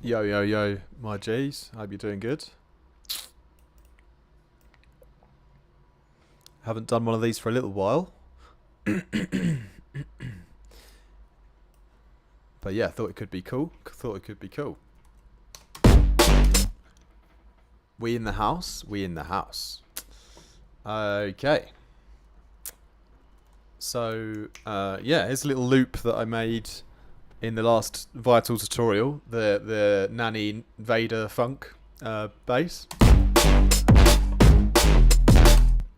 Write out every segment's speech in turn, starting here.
Yo, yo, yo, my G's. Hope you're doing good. Haven't done one of these for a little while. But yeah, thought it could be cool. We in the house? We in the house. Okay. So, yeah, here's a little loop that I made in the last Vital tutorial. The Nanny Vader funk bass.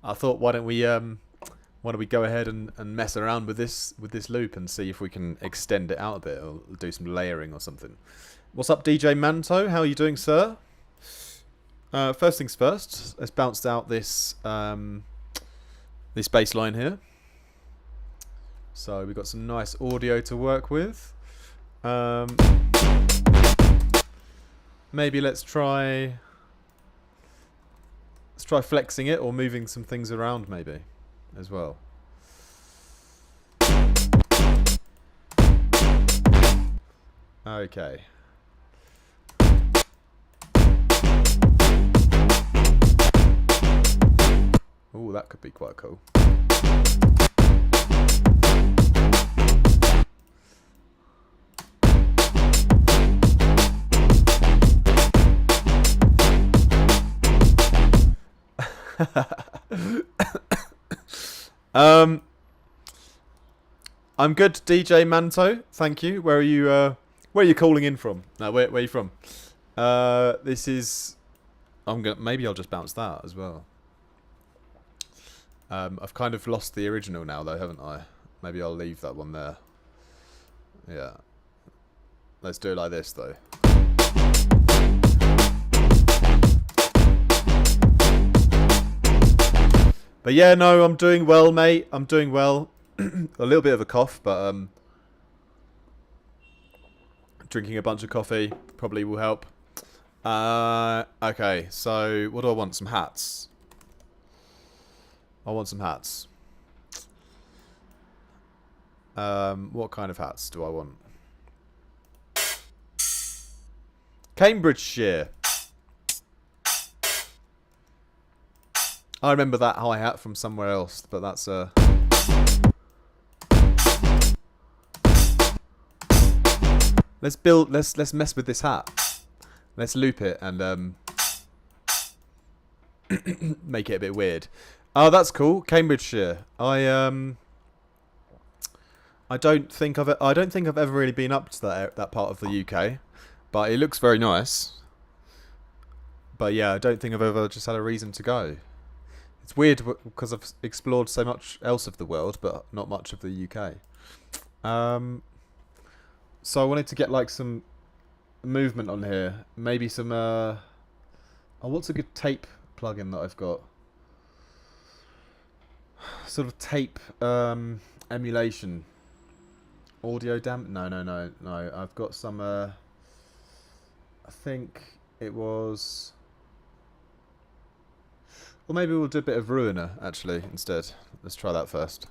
I thought, why don't we go ahead and mess around with this loop and see if we can extend it out a bit or do some layering or something. What's up, DJ Manto? How are you doing, sir? First things first, let's bounce out this this bass line here. So we've got some nice audio to work with. Maybe let's try flexing it or moving some things around maybe as well. Okay. Oh, that could be quite cool. I'm good, DJ Manto. Thank you. Where are you calling in from? No, where are you from? This is. Maybe I'll just bounce that as well. I've kind of lost the original now, though, haven't I? Maybe I'll leave that one there. Yeah. Let's do it like this, though. But yeah, no, I'm doing well, mate. I'm doing well. A little bit of a cough, but drinking a bunch of coffee probably will help. Okay, so what do I want? Some hats. I want some hats. What kind of hats do I want? Cambridgeshire. I remember that hi-hat from somewhere else, but that's let's mess with this hat. Let's loop it and make it a bit weird. Oh, that's cool. Cambridgeshire. I don't think I've ever really been up to that part of the UK, but it looks very nice. But yeah, I don't think I've ever just had a reason to go. It's weird because I've explored so much else of the world, but not much of the UK. So I wanted to get like some movement on here. Maybe some... Oh, what's a good tape plugin that I've got? Sort of tape emulation. Audio damp? No. I've got some... I think it was... Or maybe we'll do a bit of Ruiner, actually, instead. Let's try that first.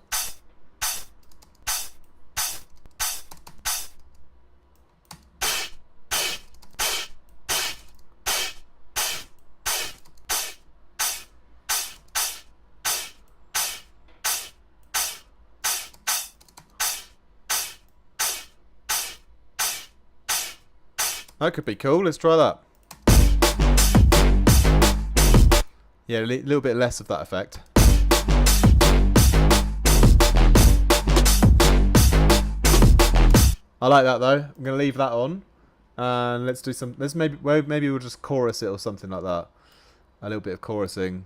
That could be cool. Let's try that. Yeah, a little bit less of that effect. I like that though. I'm gonna leave that on, and let's do some. Maybe we'll just chorus it or something like that. A little bit of chorusing,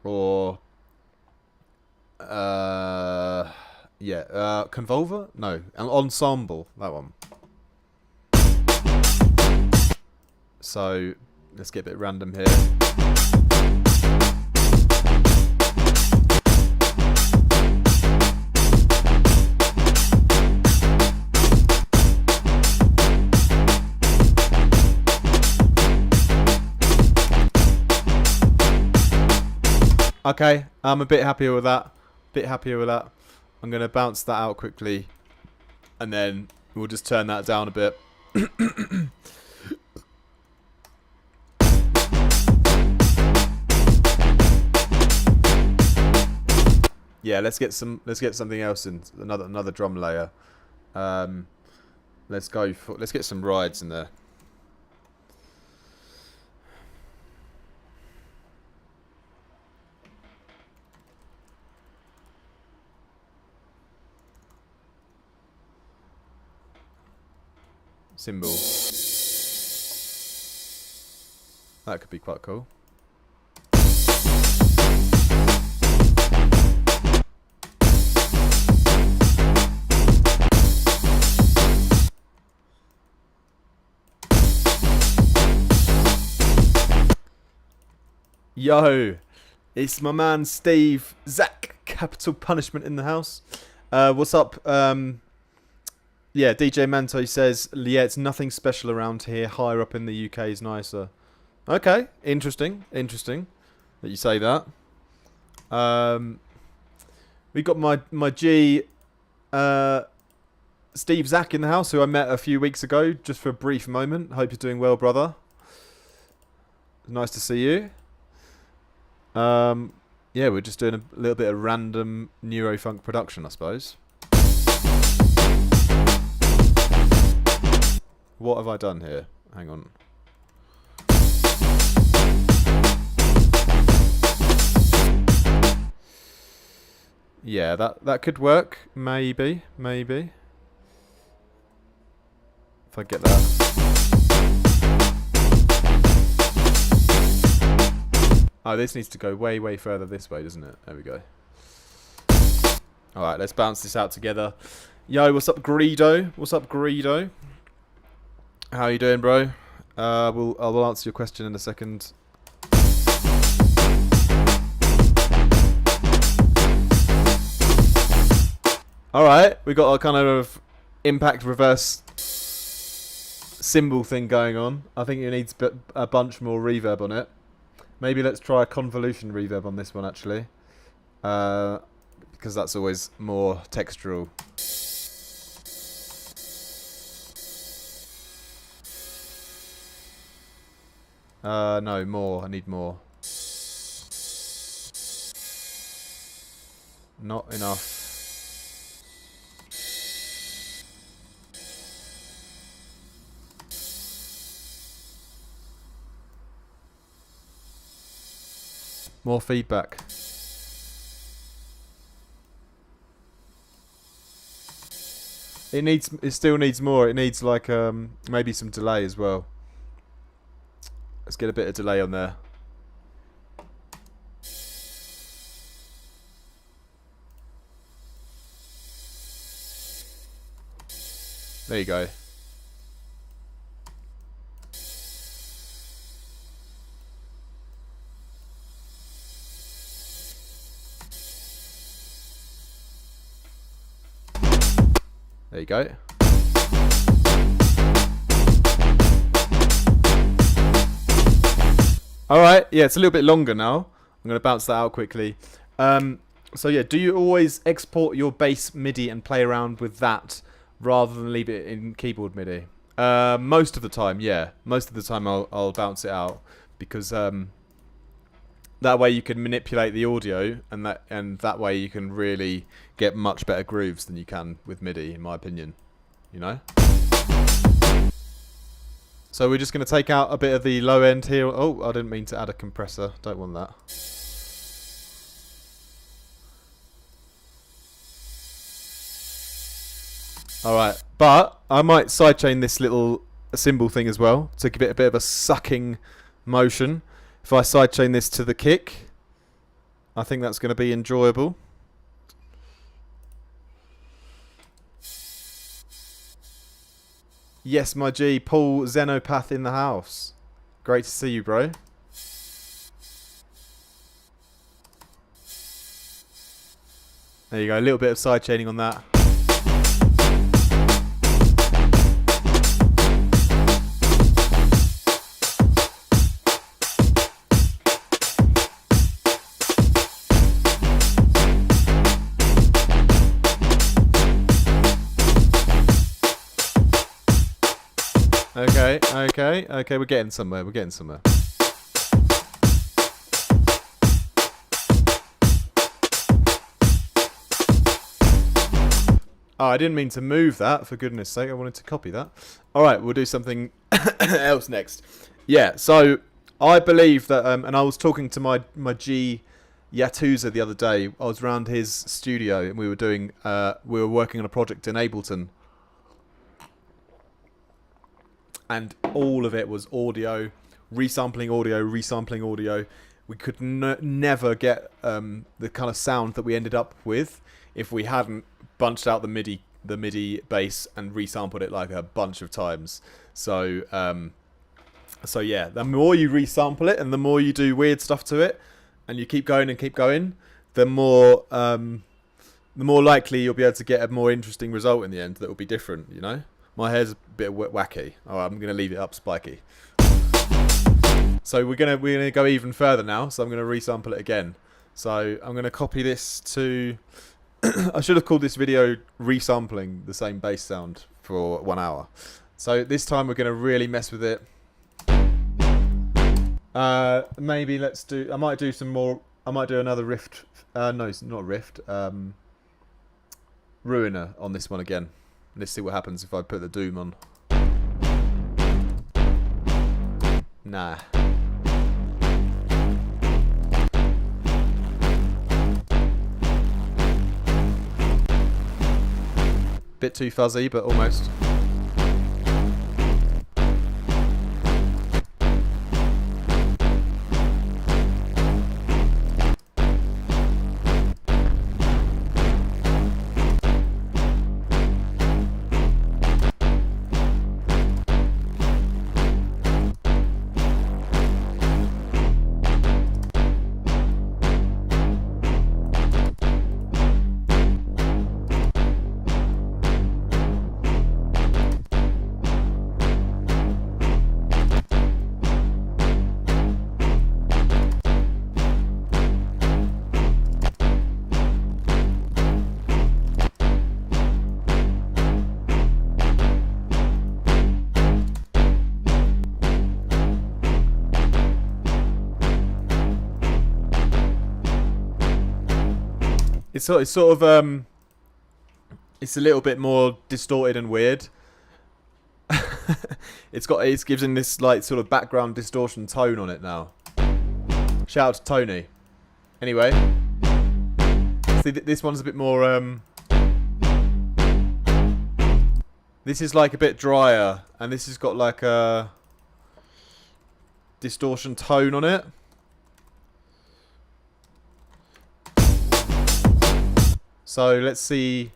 or yeah, convolver? No, an ensemble. That one. So let's get a bit random here. Okay, I'm a bit happier with that. I'm going to bounce that out quickly, and then we'll just turn that down a bit. Yeah, let's get something else in, another drum layer. Let's get some rides in there. Cymbal. That could be quite cool. Yo, it's my man Steve, Zach, Capital Punishment in the house. What's up? Yeah, DJ Manto says, yeah, it's nothing special around here. Higher up in the UK is nicer. Okay, interesting that you say that. We got my G, Steve Zach in the house, who I met a few weeks ago, just for a brief moment. Hope you're doing well, brother. Nice to see you. Yeah, we're just doing a little bit of random neurofunk production, I suppose. What have I done here? Hang on. Yeah, that could work. Maybe. If I get that. Oh, this needs to go way further this way, doesn't it? There we go. Alright, let's bounce this out together. Yo, what's up, Greedo? How you doing, bro? I will answer your question in a second. Alright, we got a kind of impact reverse cymbal thing going on. I think it needs a bunch more reverb on it. Maybe let's try a convolution reverb on this one, actually. Because that's always more textural. No, more. I need more. Not enough. More feedback. It still needs more. It needs like maybe some delay as well. Let's get a bit of delay on there. There you go. There you go. Alright, yeah, it's a little bit longer now. I'm going to bounce that out quickly. So yeah, do you always export your bass MIDI and play around with that rather than leave it in keyboard MIDI? Most of the time, yeah. Most of the time I'll bounce it out because that way you can manipulate the audio and that way you can really get much better grooves than you can with MIDI, in my opinion. You know? So we're just going to take out a bit of the low end here. Oh, I didn't mean to add a compressor. Don't want that. Alright, but I might sidechain this little cymbal thing as well to give it a bit of a sucking motion. If I sidechain this to the kick, I think that's going to be enjoyable. Yes, my G, Paul Xenopath in the house. Great to see you, bro. There you go, a little bit of side chaining on that. Okay, we're getting somewhere, Oh, I didn't mean to move that, for goodness sake. I wanted to copy that. All right, we'll do something else next. Yeah, so I believe that, and I was talking to my G Yatuza the other day. I was around his studio and we were working on a project in Ableton. And all of it was audio, resampling audio. We could never get the kind of sound that we ended up with if we hadn't bunched out the MIDI bass and resampled it like a bunch of times. So yeah, the more you resample it and the more you do weird stuff to it, and you keep going, the more likely you'll be able to get a more interesting result in the end that will be different. You know, my hair's a bit wacky. Oh, I'm gonna leave it up spiky. So we're gonna go even further now. So I'm gonna resample it again. So I'm gonna copy this to. I should have called this video resampling the same bass sound for 1 hour. So this time we're going to really mess with it. Maybe let's do... I might do some more... I might do another rift... no, it's not rift. Ruiner on this one again. Let's see what happens if I put the Doom on. Nah. Bit too fuzzy, but almost. It's sort of it's a little bit more distorted and weird. It's given this like sort of background distortion tone on it now. Shout out to Tony. Anyway, see, this one's a bit more. This is like a bit drier, and this has got like a distortion tone on it. So let's see.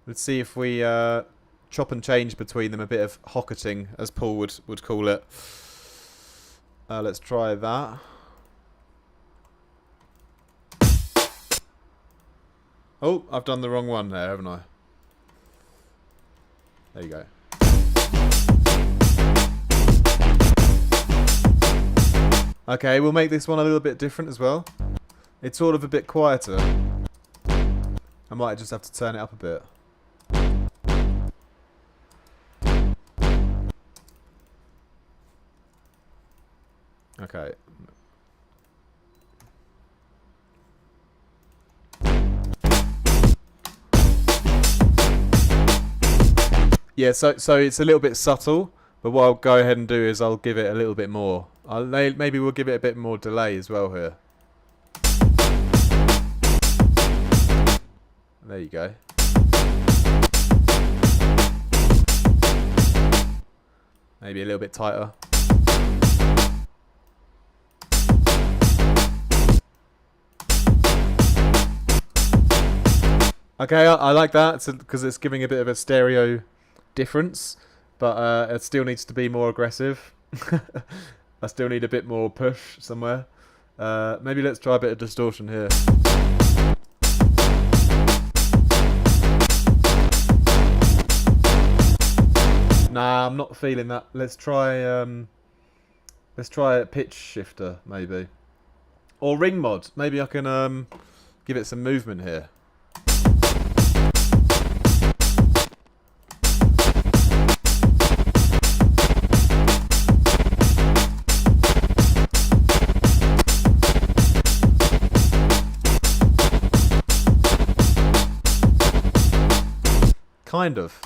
Let's see if we chop and change between them, a bit of hocketing, as Paul would call it. Let's try that. Oh, I've done the wrong one there, haven't I? There you go. Okay, we'll make this one a little bit different as well. It's sort of a bit quieter. I might just have to turn it up a bit. Okay. Yeah, so it's a little bit subtle, but what I'll go ahead and do is I'll give it a little bit more. Maybe we'll give it a bit more delay as well here. There you go. Maybe a little bit tighter. Okay, I like that because it's giving a bit of a stereo difference, but it still needs to be more aggressive. I still need a bit more push somewhere. Maybe let's try a bit of distortion here. Nah, I'm not feeling that. Let's try a pitch shifter maybe, or ring mod. Maybe I can give it some movement here. Kind of.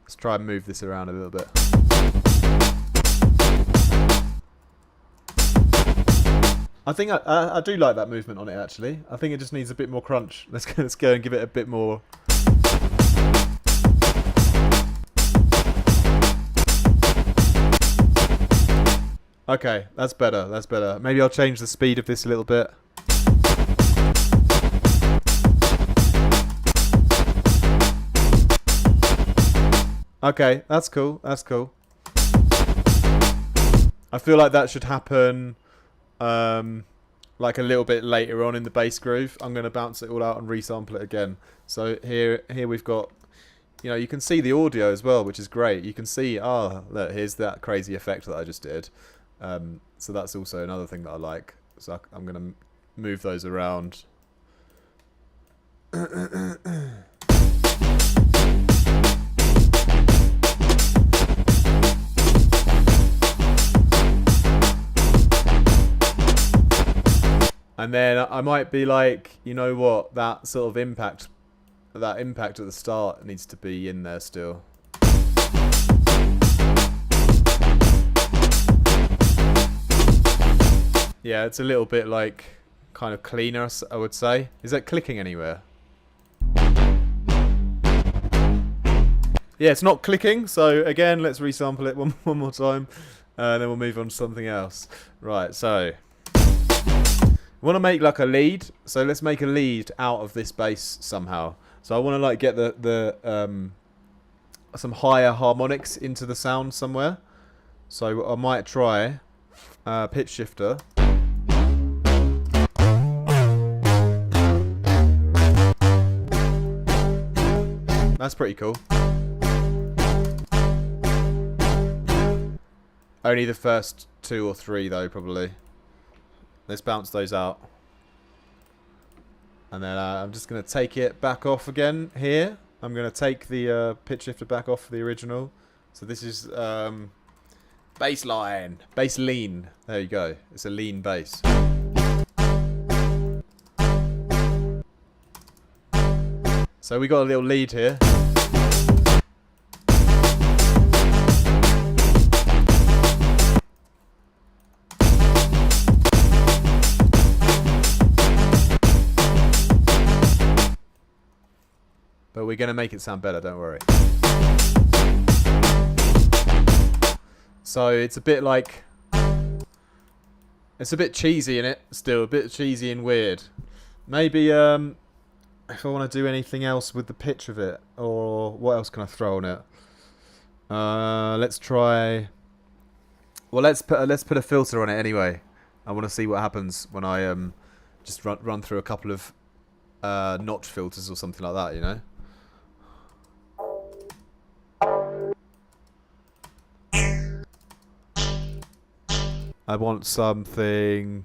Let's try and move this around a little bit. I think I do like that movement on it, actually. I think it just needs a bit more crunch. Let's go and give it a bit more. Okay, that's better. That's better. Maybe I'll change the speed of this a little bit. Okay, that's cool. That's cool. I feel like that should happen like a little bit later on in the bass groove. I'm going to bounce it all out and resample it again. So here we've got, you know, you can see the audio as well, which is great. You can see, look, here's that crazy effect that I just did. So that's also another thing that I like. So I'm going to move those around. And then I might be like, you know what, that sort of impact, that impact at the start needs to be in there still. Yeah, it's a little bit like kind of cleaner, I would say. Is that clicking anywhere? Yeah, it's not clicking. So again, let's resample it one more time. Then we'll move on to something else. Right, so we want to make like a lead. So let's make a lead out of this bass somehow. So I want to like get the some higher harmonics into the sound somewhere. So I might try pitch shifter. That's pretty cool. Only the first 2 or 3 though, probably. Let's bounce those out. And then I'm just going to take it back off again here. I'm going to take the pitch shifter back off the original. So this is bass line. Bass lean. There you go. It's a lean bass. So we got a little lead here. But we're going to make it sound better, don't worry. So it's a bit like, it's a bit cheesy in it, still a bit cheesy and weird. Maybe if I want to do anything else with the pitch of it, or what else can I throw on it? Let's try. Well, let's put a filter on it anyway. I want to see what happens when I just run through a couple of notch filters or something like that, you know. I want something.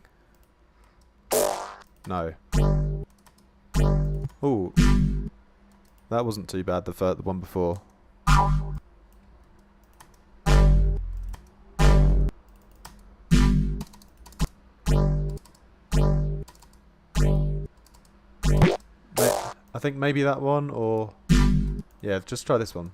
No. Ooh, that wasn't too bad. The one before. I think maybe that one, or yeah, just try this one.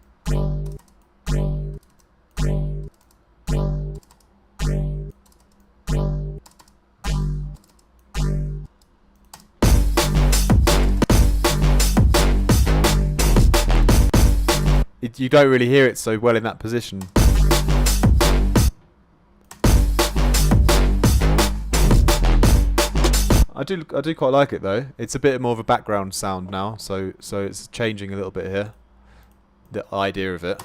You don't really hear it so well in that position. I do quite like it though. It's a bit more of a background sound now, so it's changing a little bit here. The idea of it.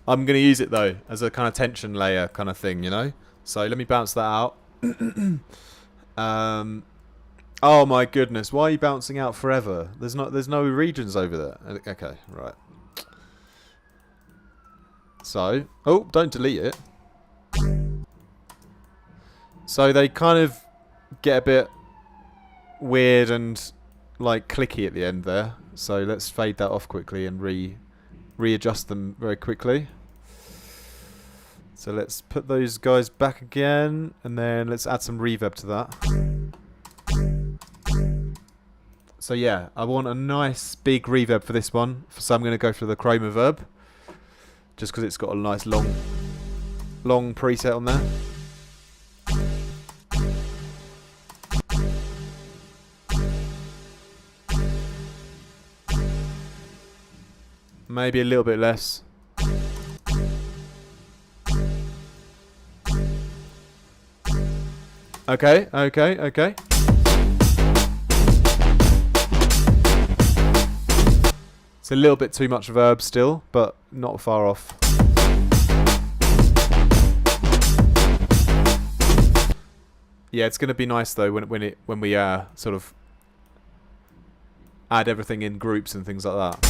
I'm gonna use it though as a kind of tension layer kind of thing, you know. So let me bounce that out. Oh my goodness! Why are you bouncing out forever? There's no regions over there. Okay, right. So, oh, don't delete it. So they kind of get a bit weird and like clicky at the end there. So let's fade that off quickly and readjust them very quickly. So let's put those guys back again, and then let's add some reverb to that. So yeah, I want a nice big reverb for this one, so I'm going to go for the chroma verb, just because it's got a nice long preset on there. Maybe a little bit less. Okay. It's a little bit too much verb still, but not far off. Yeah, it's going to be nice though when we sort of add everything in groups and things like that.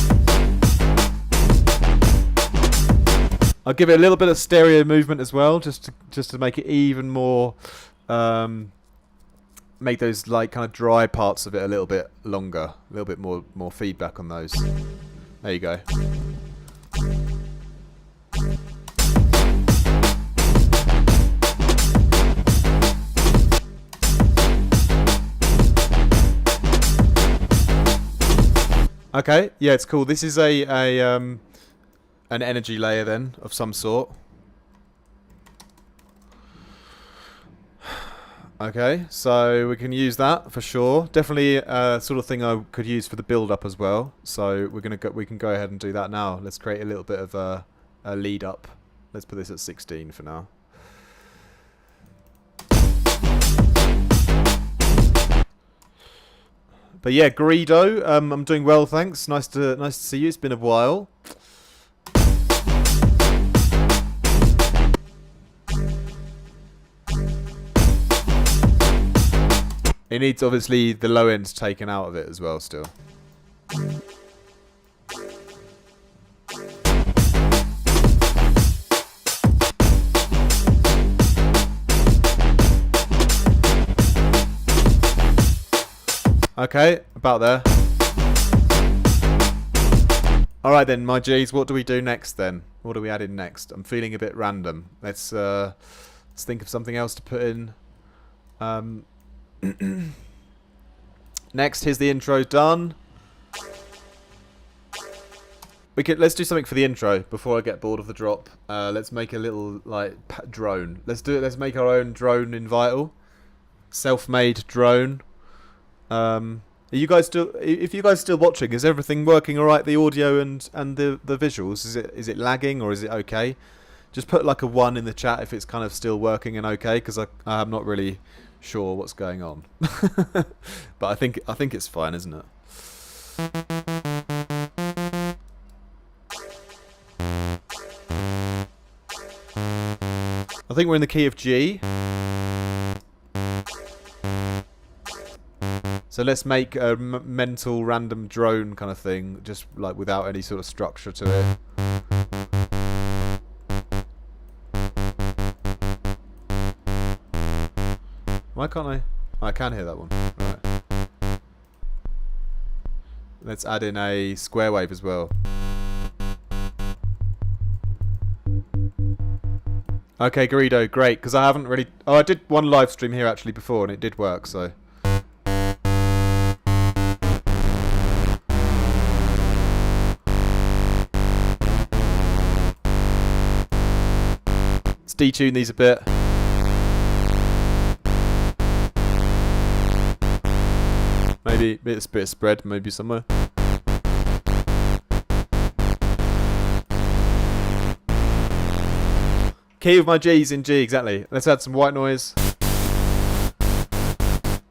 I'll give it a little bit of stereo movement as well, just to make it even more, make those like kind of dry parts of it a little bit longer, a little bit more feedback on those. There you go. Okay, yeah, it's cool. This is an energy layer then of some sort. Okay, so we can use that for sure. Definitely a sort of thing I could use for the build up as well. So we can go ahead and do that now. Let's create a little bit of a lead up. Let's put this at 16 for now. But yeah, Greedo, I'm doing well, thanks. Nice to see you. It's been a while. It needs obviously the low end taken out of it as well still. Okay, about there. Alright then, my G's, what do we do next then? What do we add in next? I'm feeling a bit random. Let's think of something else to put in. Next, here's the intro done. Let's do something for the intro before I get bored of the drop. Let's make a little like drone. Let's do it. Let's make our own drone in Vital. Self-made drone. Are you guys still? If you guys still watching, is everything working all right? The audio and the visuals. Is it lagging or is it okay? Just put like a 1 in the chat if it's kind of still working and okay, because I'm not really sure what's going on. But I think it's fine, isn't it? I think we're in the key of G. So let's make a mental random drone kind of thing, just like without any sort of structure to it. Why can't I? Oh, I can hear that one. Right. Let's add in a square wave as well. Okay, Greedo, great, because I haven't really... Oh, I did one live stream here actually before and it did work, so... Let's detune these a bit. Maybe a bit of spread, maybe somewhere. Key of my G's in G, exactly. Let's add some white noise.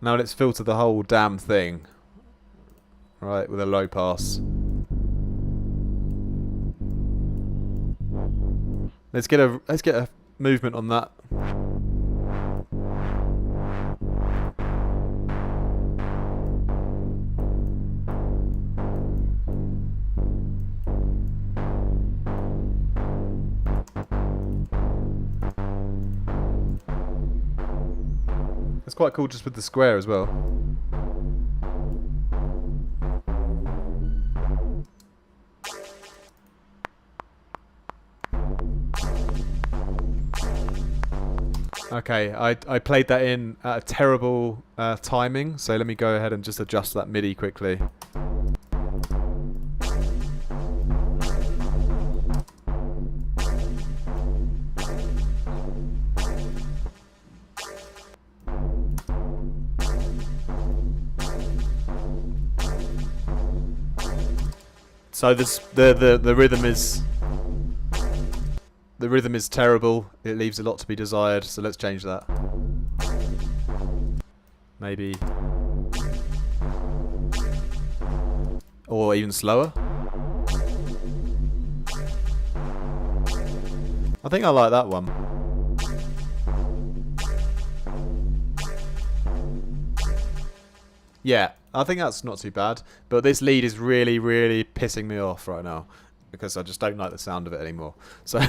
Now let's filter the whole damn thing. Right, with a low pass. Let's get a movement on that. It's quite cool just with the square as well. Okay, I played that in at a terrible timing, so let me go ahead and just adjust that MIDI quickly. So this the rhythm is terrible. It leaves a lot to be desired. So let's change that. Maybe, or even slower. I think I like that one. Yeah, I think that's not too bad. But this lead is really, really pissing me off right now, because I just don't like the sound of it anymore. So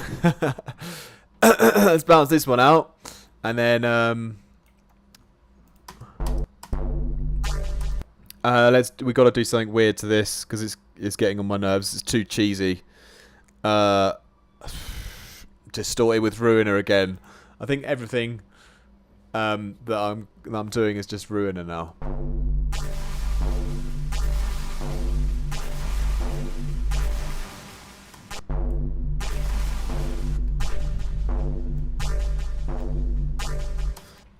let's balance this one out, and then we got to do something weird to this because it's getting on my nerves. It's too cheesy. Distorted with Ruiner again. I think everything that I'm doing is just Ruiner now.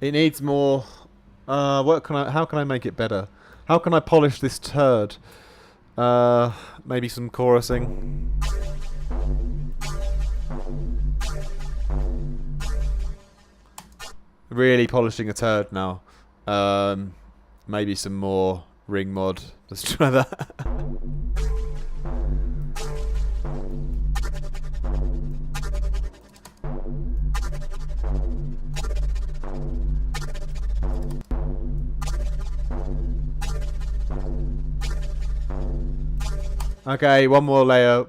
It needs more. How can I make it better? How can I polish this turd? Maybe some chorusing. Really polishing a turd now. Maybe some more ring mod. Let's try that. Okay, one more layer,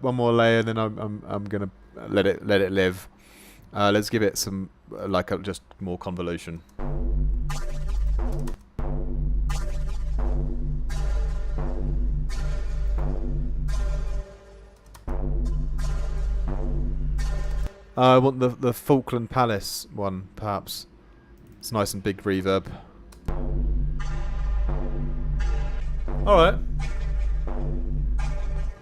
then I'm gonna let it live. Let's give it some just more convolution. I want the Falkland Palace one, perhaps. It's nice and big reverb. All right.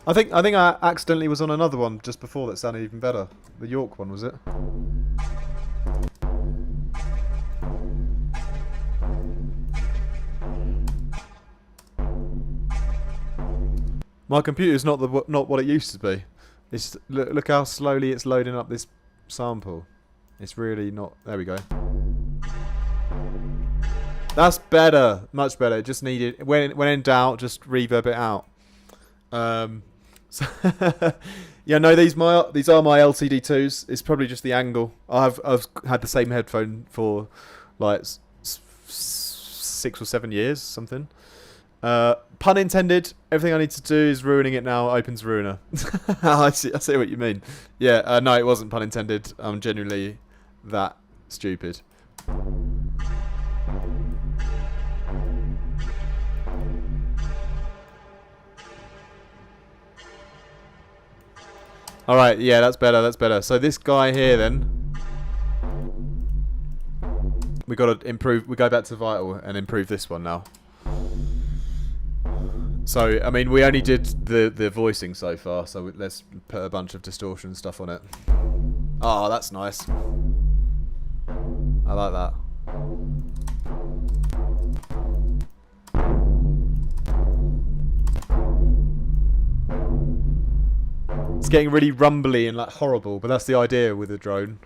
I think I accidentally was on another one just before that sounded even better. The York one, was it? My computer's not what it used to be. It's look how slowly it's loading up this sample. It's really not. There we go. That's better, much better. It just needed when in doubt, just reverb it out. So yeah, no, these are my LCD2s. It's probably just the angle. I've had the same headphone for like 6 or 7 years, something. Pun intended. Everything I need to do is ruining it now. Opens Ruiner. I see what you mean. Yeah, no, it wasn't pun intended. I'm genuinely that stupid. Alright, yeah, that's better, that's better. So this guy here then, we got to improve, we go back to Vital and improve this one now. So, I mean, we only did the voicing so far, so let's put a bunch of distortion stuff on it. Oh, that's nice. I like that. It's getting really rumbly and like horrible, but that's the idea with a drone.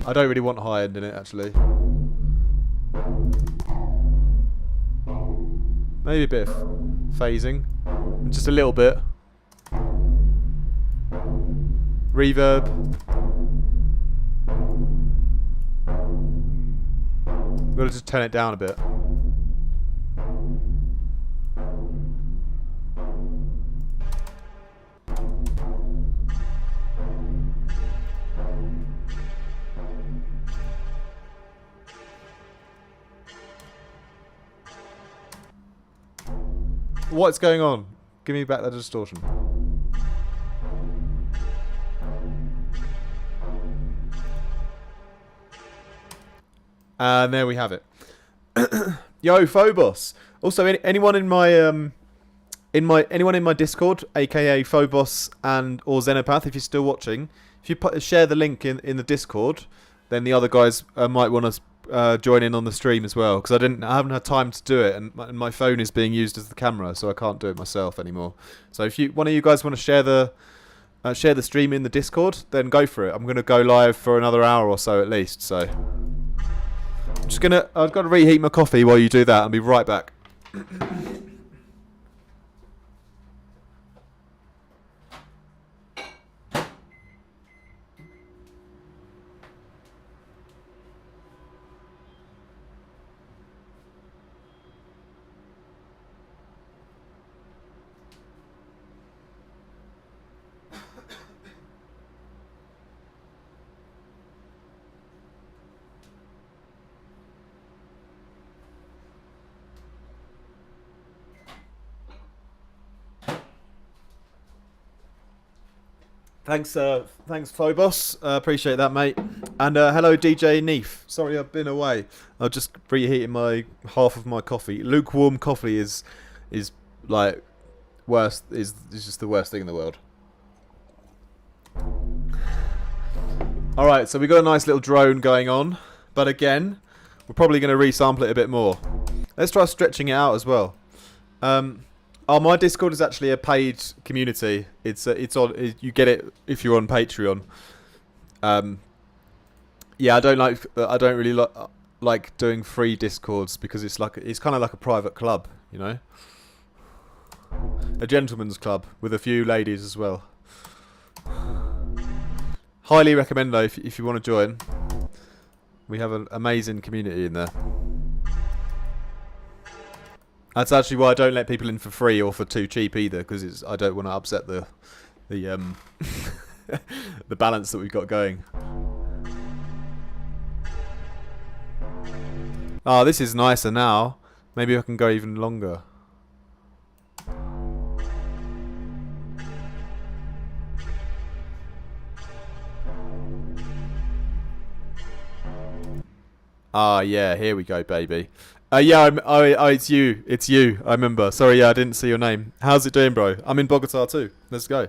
I don't really want high end in it actually. Maybe a bit of phasing, just a little bit. Reverb. We've got to just turn it down a bit. What's going on? Give me back that distortion. And there we have it. Yo, Phobos. Also, anyone in my anyone in my Discord, aka Phobos and or Xenopath, if you're still watching, if you share the link in the Discord, then the other guys might want to join in on the stream as well, because I haven't had time to do it, and my phone is being used as the camera, so I can't do it myself anymore. So if one of you guys want to share the stream in the Discord, then go for it. I'm going to go live for another hour or so at least. So I've got to reheat my coffee while you do that. I'll be right back. Thanks, Phobos. Appreciate that, mate. And hello, DJ Neef. Sorry, I've been away. I'm just reheating half of my coffee. Lukewarm coffee is like worst. Is just the worst thing in the world. All right, so we got a nice little drone going on, but again, we're probably going to resample it a bit more. Let's try stretching it out as well. Oh, my Discord is actually a paid community. It's on. You get it if you're on Patreon. Yeah, I don't really like doing free Discords, because it's kind of like a private club, you know, a gentleman's club with a few ladies as well. Highly recommend though if you want to join. We have an amazing community in there. That's actually why I don't let people in for free or for too cheap either, because I don't want to upset the the balance that we've got going. Oh, this is nicer now. Maybe I can go even longer. Ah, yeah, here we go, baby. Yeah, it's you. It's you. I remember. Sorry, yeah, I didn't see your name. How's it doing, bro? I'm in Bogota too. Let's go.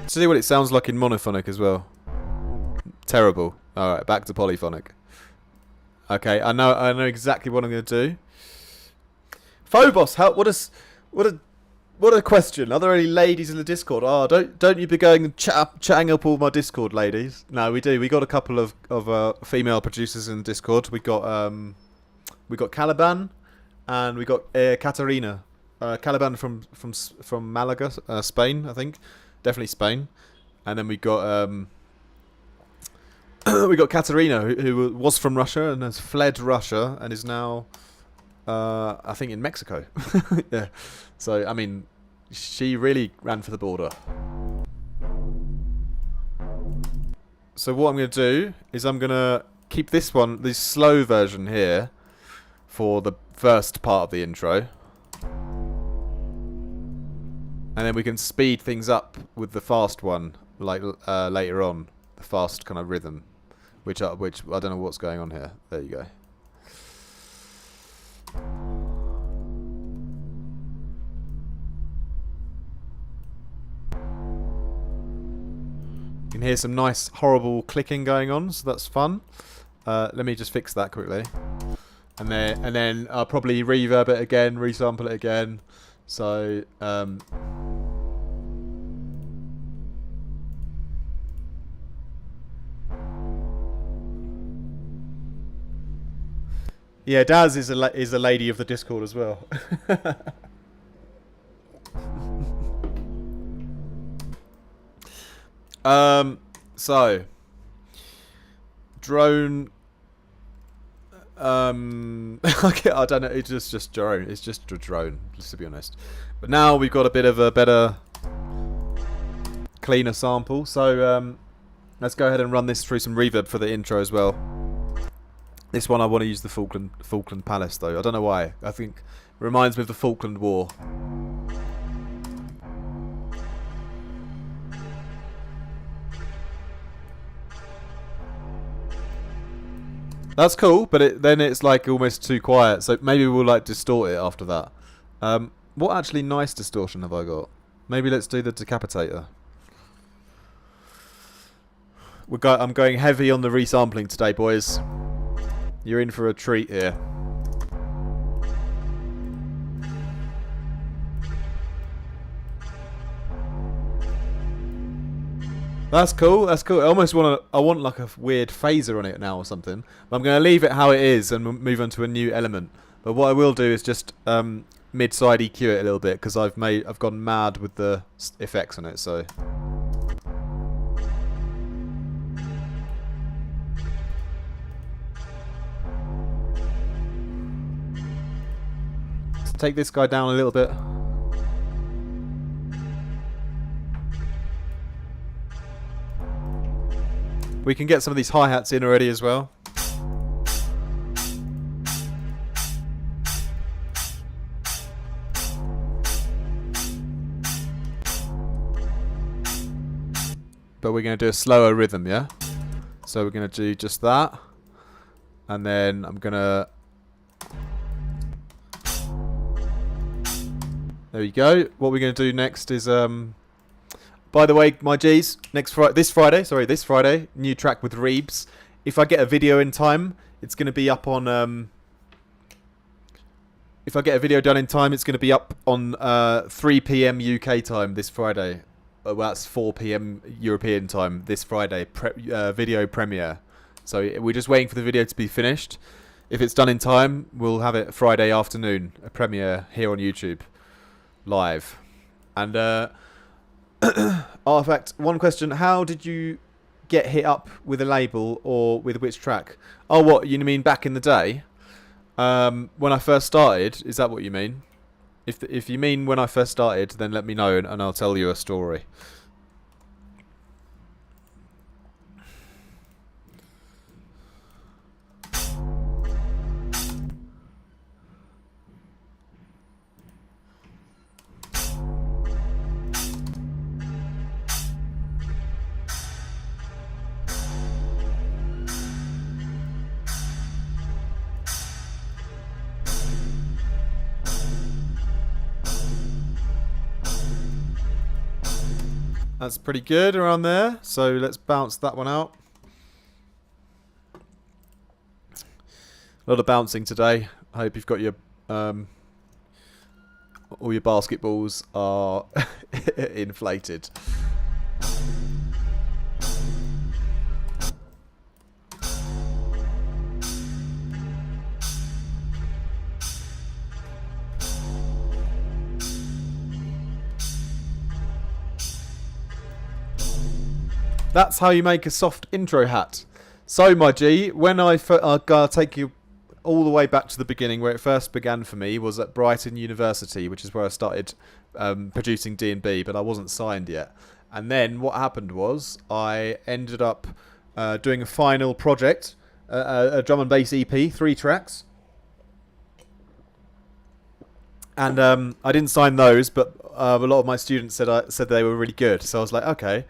See what it sounds like in monophonic as well. Terrible. All right, back to polyphonic. Okay, I know exactly what I'm going to do. Phobos, what a question. Are there any ladies in the Discord? Oh, don't you be going and chatting up all my Discord ladies. No, we do. We got a couple of female producers in the Discord. We got Caliban, and we got Katarina. Caliban from Malaga, Spain, I think. Definitely Spain. And then we got we got Katarina, who was from Russia and has fled Russia and is now I think in Mexico. Yeah. So, I mean, she really ran for the border. So what I'm going to do is I'm going to keep this slow version here for the first part of the intro. And then we can speed things up with the fast one, like later on. The fast kind of rhythm, which I don't know what's going on here. There you go. You can hear some nice horrible clicking going on, so that's fun. Let me just fix that quickly, and then I'll probably reverb it again, resample it again. So yeah, Daz is a lady of the Discord as well. So drone. Okay, I don't know. It's just drone. It's just a drone, just to be honest. But now we've got a bit of a better, cleaner sample. So let's go ahead and run this through some reverb for the intro as well. This one I want to use the Falkland Palace though. I don't know why. I think it reminds me of the Falkland War. That's cool, but then it's like almost too quiet. So maybe we'll like distort it after that. What actually nice distortion have I got? Maybe let's do the decapitator. I'm going heavy on the resampling today, boys. You're in for a treat here. That's cool. That's cool. I almost I want like a weird phaser on it now or something. But I'm going to leave it how it is and move on to a new element. But what I will do is just mid-side EQ it a little bit because I've gone mad with the effects on it. So let's take this guy down a little bit. We can get some of these hi-hats in already as well. But we're going to do a slower rhythm, yeah? So we're going to do just that. And then I'm going to... There you go. What we're going to do next is... By the way, my G's, this Friday, new track with Reebs. If I get a video in time, it's going to be up on... if I get a video done in time, it's going to be up on 3 p.m. UK time this Friday. Well, that's 4 p.m. European time this Friday, video premiere. So we're just waiting for the video to be finished. If it's done in time, we'll have it Friday afternoon, a premiere here on YouTube, live. And... Artifact, one question. How did you get hit up with a label or with which track? Oh, what, you mean back in the day? When I first started? Is that what you mean? If you mean when I first started, then let me know and I'll tell you a story. That's pretty good around there. So let's bounce that one out. A lot of bouncing today. I hope you've got your all your basketballs are inflated. That's how you make a soft intro hat. So, my G, when I'll take you all the way back to the beginning, where it first began for me was at Brighton University, which is where I started producing D&B, but I wasn't signed yet. And then what happened was I ended up doing a final project, a drum and bass EP, 3 tracks. And I didn't sign those, but a lot of my students said they were really good. So I was like, okay,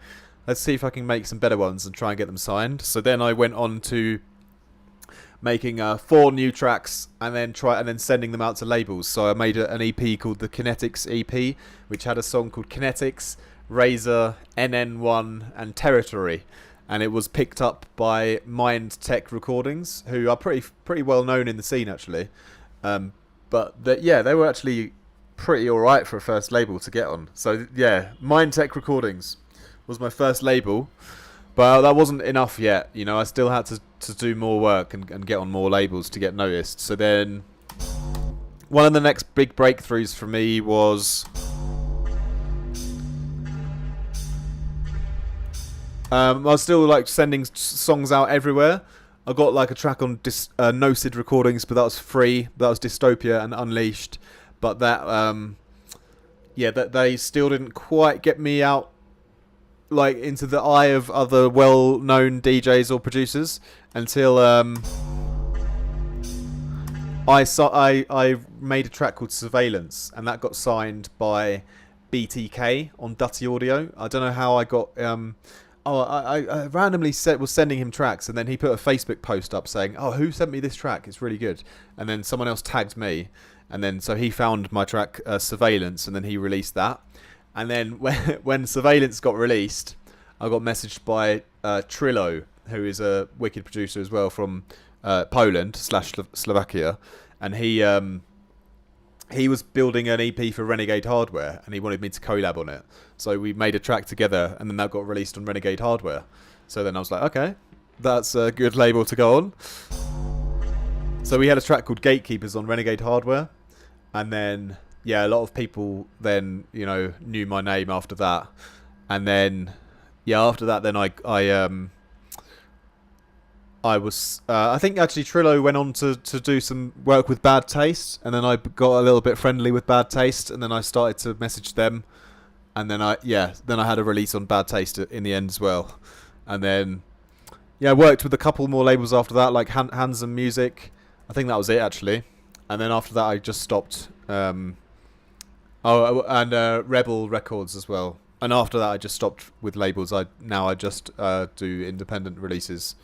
let's see if I can make some better ones and try and get them signed. So then I went on to making 4 new tracks and then sending them out to labels. So I made an EP called the Kinetics EP, which had a song called Kinetics, Razor, NN1, and Territory. And it was picked up by Mind Tech Recordings, who are pretty well known in the scene actually. But they were actually pretty alright for a first label to get on. So yeah, Mind Tech Recordings was my first label, but that wasn't enough yet. You know, I still had to do more work and get on more labels to get noticed. So then one of the next big breakthroughs for me was I was still like sending songs out everywhere. I got like a track on No-Sid Recordings, but that was free. That was Dystopia and Unleashed. But that they still didn't quite get me out like into the eye of other well-known DJs or producers until I made a track called Surveillance, and that got signed by BTK on Dutty Audio. I don't know how I got Oh, I randomly was sending him tracks, and then he put a Facebook post up saying, "Oh, who sent me this track? It's really good." And then someone else tagged me, and then so he found my track Surveillance, and then he released that. And then when Surveillance got released, I got messaged by Trillo, who is a wicked producer as well from Poland / Slovakia, and he was building an EP for Renegade Hardware, and he wanted me to collab on it. So we made a track together, and then that got released on Renegade Hardware. So then I was like, okay, that's a good label to go on. So we had a track called Gatekeepers on Renegade Hardware, and then yeah, a lot of people then knew my name after that, and then yeah, after that then I think actually Trillo went on to do some work with Bad Taste, and then I got a little bit friendly with Bad Taste, and then I started to message them, and then I had a release on Bad Taste in the end as well, and then yeah, I worked with a couple more labels after that, like Handsome Music. I think that was it actually, and then after that I just stopped. And Rebel Records as well, and after that I just stopped with labels. I just do independent releases.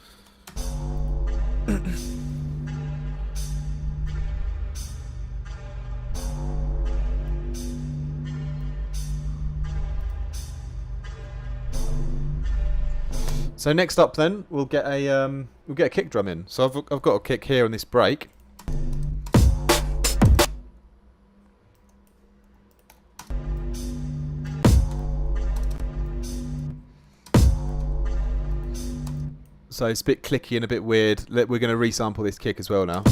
So next up, then we'll get a kick drum in. So I've got a kick here on this break. So it's a bit clicky and a bit weird. We're going to resample this kick as well now.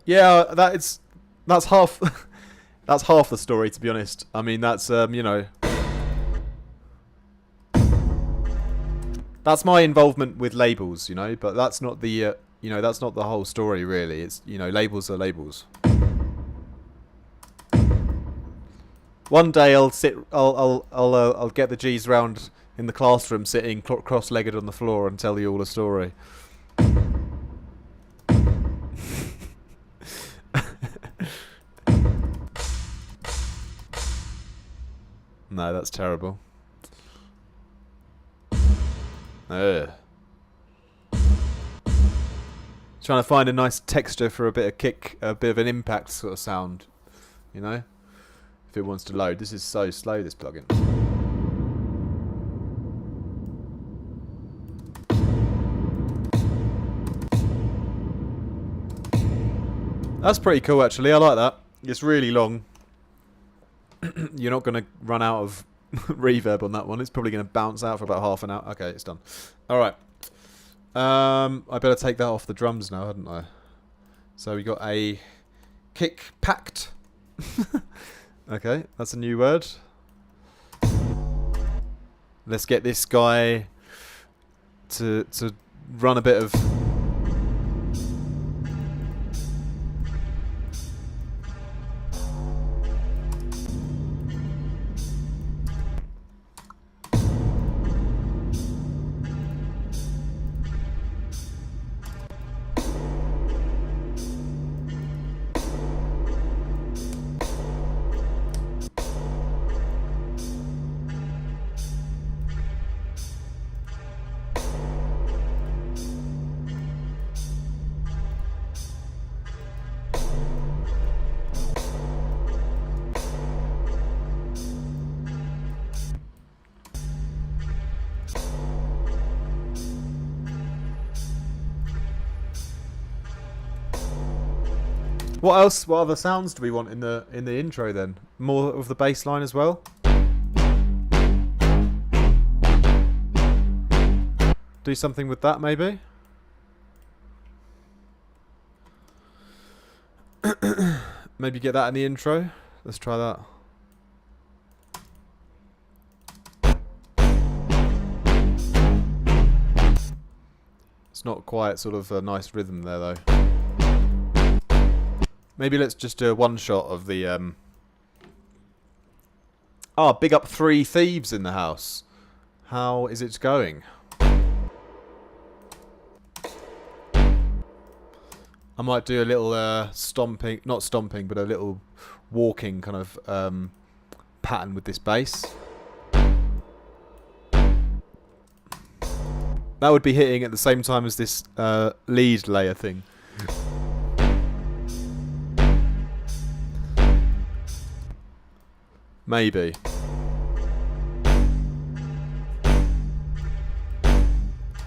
Yeah, that's half that's half the story, to be honest. I mean, that's that's my involvement with labels, but that's not the that's not the whole story really. It's labels are labels. One day I'll get the G's round in the classroom sitting cross-legged on the floor and tell you all a story. No, that's terrible. Ugh. Trying to find a nice texture for a bit of kick, a bit of an impact sort of sound, if it wants to load. This is so slow, this plugin. That's pretty cool, actually. I like that. It's really long. You're not going to run out of reverb on that one. It's probably going to bounce out for about half an hour. Okay, it's done. All right. I better take that off the drums now, hadn't I? So we got a kick packed. Okay, that's a new word. Let's get this guy to run a bit of... What else? What other sounds do we want in the intro then? More of the bass line as well? Do something with that maybe? Maybe get that in the intro. Let's try that. Let's It's not quite sort of a nice rhythm there, though. Maybe let's just do a one shot of the... Ah, big up 3 thieves in the house. How is it going? I might do a little stomping, not stomping, but a little walking kind of pattern with this bass. That would be hitting at the same time as this lead layer thing. Maybe.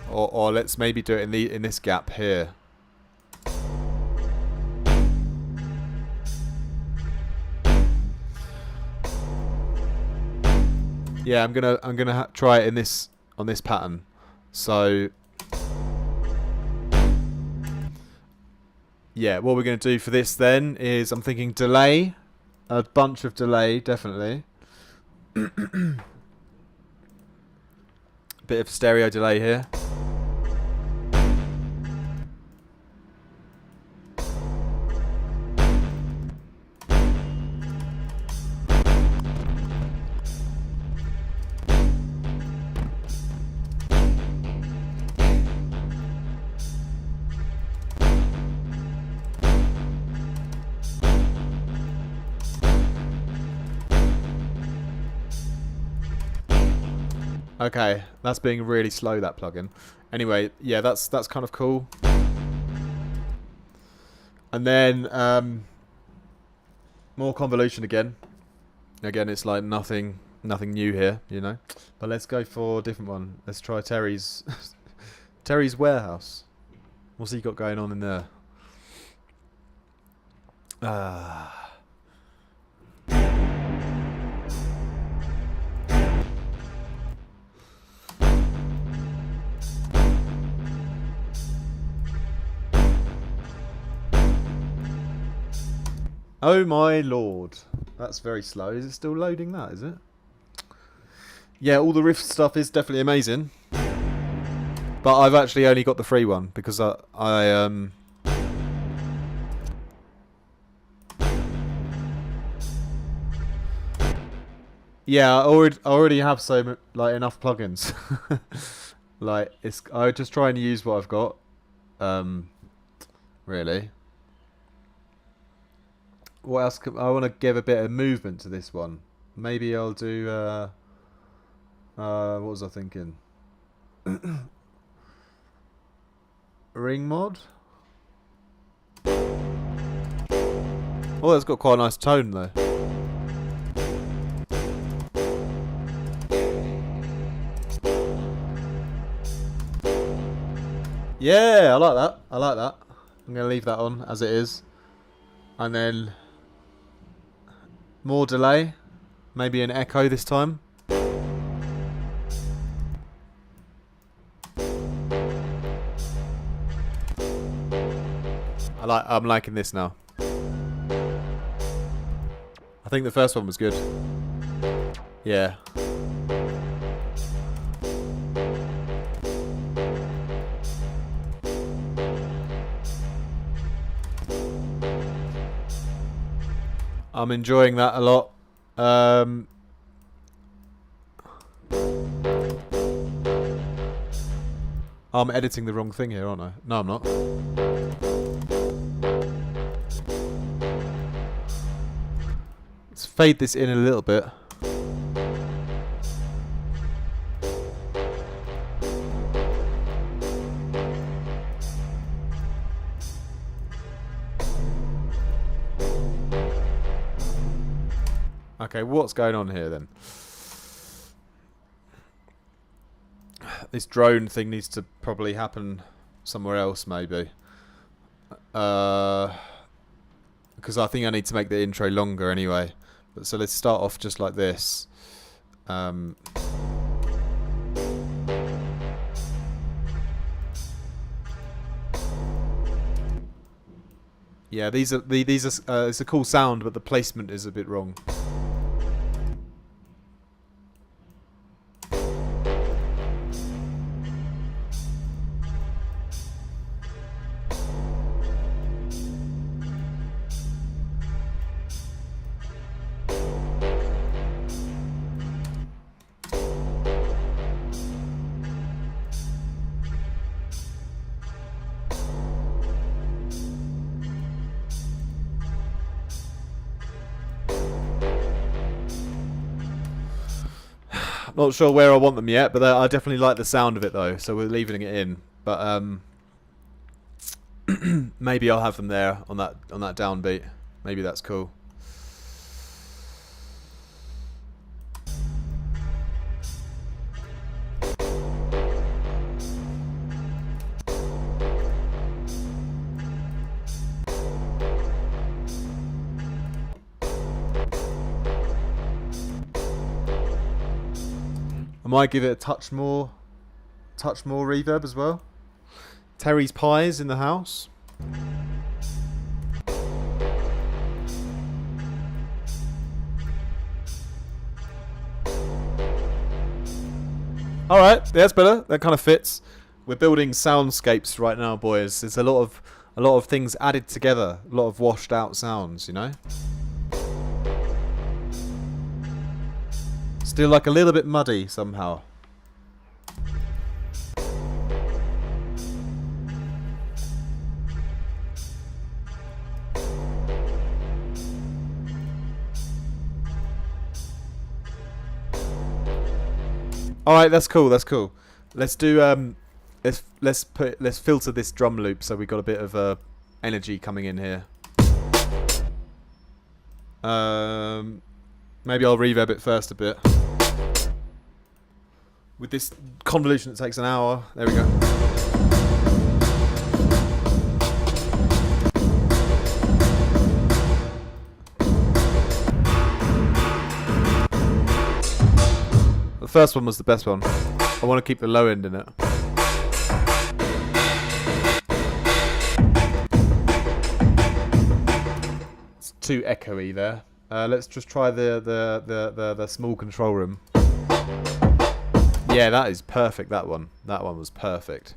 Or let's maybe do it in this gap here. Yeah, I'm gonna try it in this on this pattern. So yeah, what we're gonna do for this then is I'm thinking delay, a bunch of delay, definitely. Bit of stereo delay here. Okay, that's being really slow, that plugin. Anyway, yeah, that's kind of cool. And then more convolution again. Again, it's like nothing new here, you know. But let's go for a different one. Let's try Terry's Terry's warehouse. What's he got going on in there? Oh my lord. That's very slow. Is it still loading that, is it? Yeah, all the riff stuff is definitely amazing. But I've actually only got the free one because yeah, I already have so like enough plugins. Like I just try and use what I've got. Really. What else? I want to give a bit of movement to this one. Maybe I'll do. What was I thinking? Ring mod. Oh, that's got quite a nice tone though. Yeah, I like that. I like that. I'm gonna leave that on as it is, and then. More delay, maybe an echo this time. I'm liking this now. I think the first one was good. Yeah. I'm enjoying that a lot. I'm editing the wrong thing here, aren't I? No, I'm not. Let's fade this in a little bit. Okay, what's going on here then? This drone thing needs to probably happen somewhere else, maybe. Because I think I need to make the intro longer anyway. But so let's start off just like this. Yeah, these are it's a cool sound, but the placement is a bit wrong. Not sure where I want them yet, but I definitely like the sound of it though, so we're leaving it in. But maybe I'll have them there on that downbeat. Maybe that's cool. I might give it a touch more reverb as well. Terry's Pies in the house. All right, yeah, that's better. That kind of fits. We're building soundscapes right now, boys. There's a lot of things added together. A lot of washed out sounds, you know. Still like a little bit muddy somehow. All right, that's cool. That's cool. Let's do let's filter this drum loop so we got a bit of energy coming in here. Maybe I'll reverb it first a bit. With this convolution that takes an hour. There we go. The first one was the best one. I want to keep the low end in it. It's too echoey there. Let's just try the small control room. Yeah, that is perfect. That one was perfect.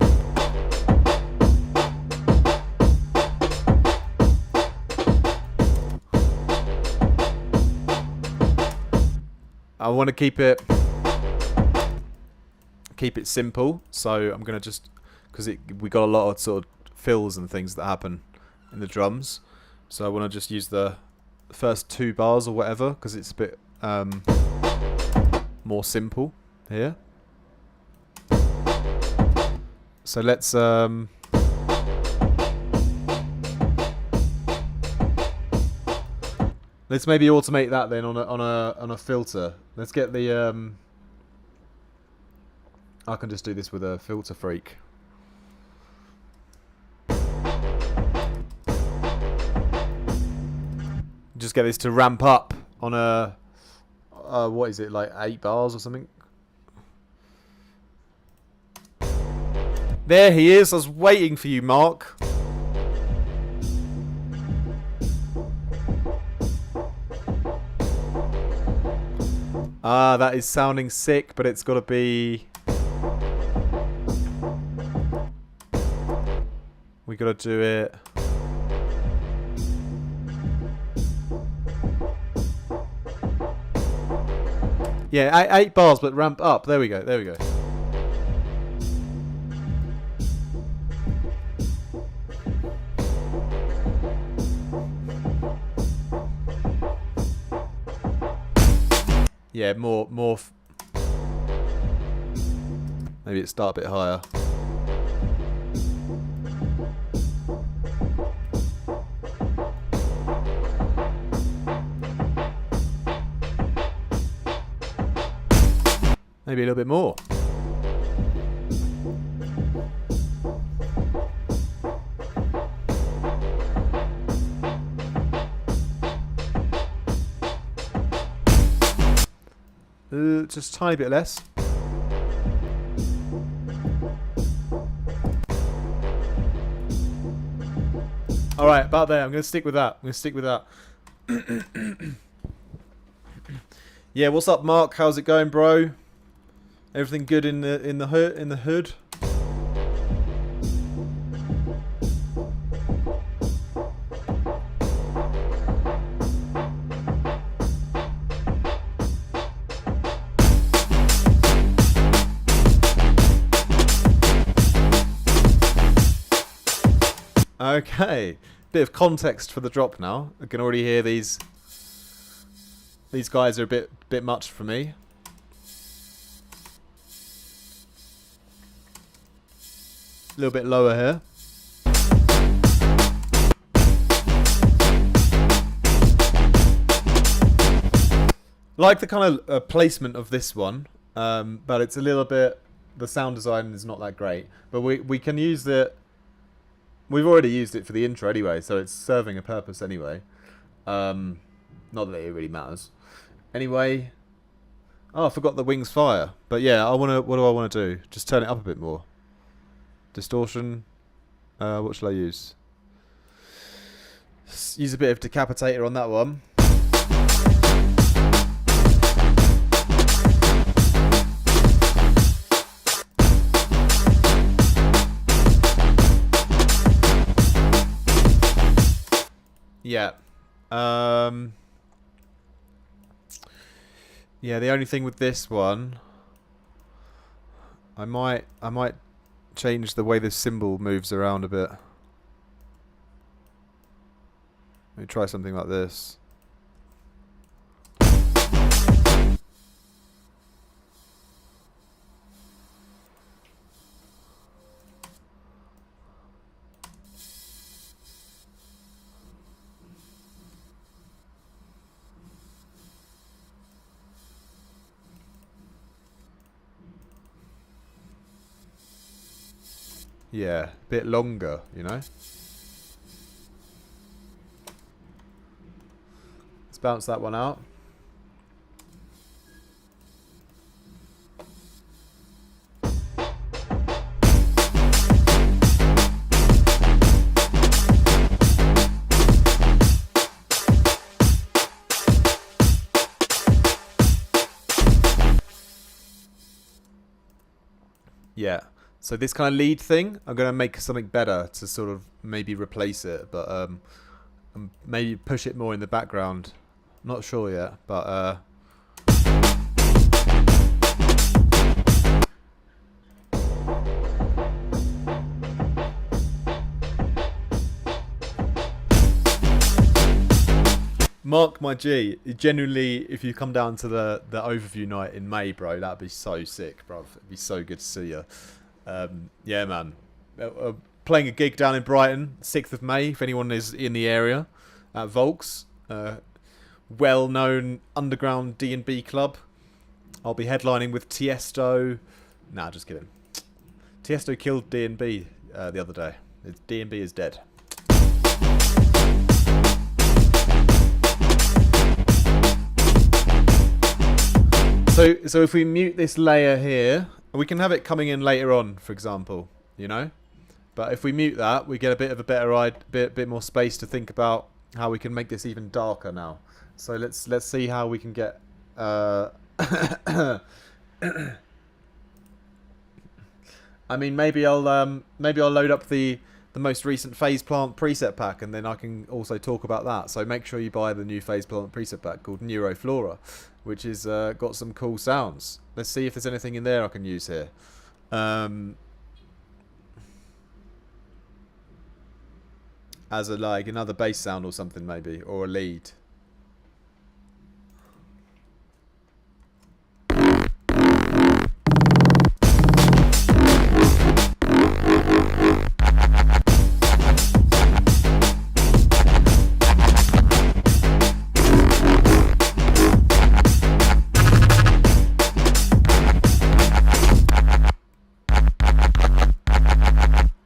I want to keep it simple, so I'm gonna just, because we got a lot of sort of fills and things that happen in the drums, so I want to just use the first 2 bars or whatever, because it's a bit more simple here. So let's maybe automate that then on a filter. Let's get the I can just do this with a filter freak. Just get this to ramp up on a what is it, like 8 bars or something? There he is. I was waiting for you, Mark. Ah, that is sounding sick, but it's got to be... We got to do it... Yeah, 8 bars, but ramp up. There we go, there we go. Yeah, more. Maybe it start a bit higher. Maybe a little bit more. Just a tiny bit less. All right, about there. I'm going to stick with that. Yeah, what's up, Mark? How's it going, bro? Everything good in the hood? Okay, bit of context for the drop now. I can already hear these guys are a bit much for me. A little bit lower here. Like the kind of placement of this one, but it's a little bit, the sound design is not that great. But we can use it, we've already used it for the intro anyway, so it's serving a purpose anyway. Not that it really matters. Anyway, oh, I forgot the wings fire. But yeah, what do I want to do? Just turn it up a bit more. Distortion, what shall I use? Use a bit of decapitator on that one. Yeah. Yeah, the only thing with this one, I might change the way this cymbal moves around a bit. Let me try something like this. Yeah, a bit longer, you know. Let's bounce that one out. Yeah. So this kind of lead thing, I'm going to make something better to sort of maybe replace it, but maybe push it more in the background. Not sure yet, but Mark, my G, genuinely, if you come down to the overview night in May, bro, that'd be so sick, bro. It'd be so good to see you. Yeah, man. Playing a gig down in Brighton, 6th of May, if anyone is in the area, at Volks, well-known underground D&B club. I'll be headlining with Tiesto. Nah, just kidding. Tiesto killed D&B the other day. D&B is dead. So if we mute this layer here, we can have it coming in later on, for example, you know. But if we mute that, we get a bit of a better bit more space to think about how we can make this even darker now. So let's see how we can get. I mean, maybe I'll load up the most recent Phase Plant preset pack, and then I can also talk about that. So make sure you buy the new Phase Plant preset pack called NeuroFlora, which is got some cool sounds. Let's see if there's anything in there I can use here. As a like another bass sound or something maybe, or a lead.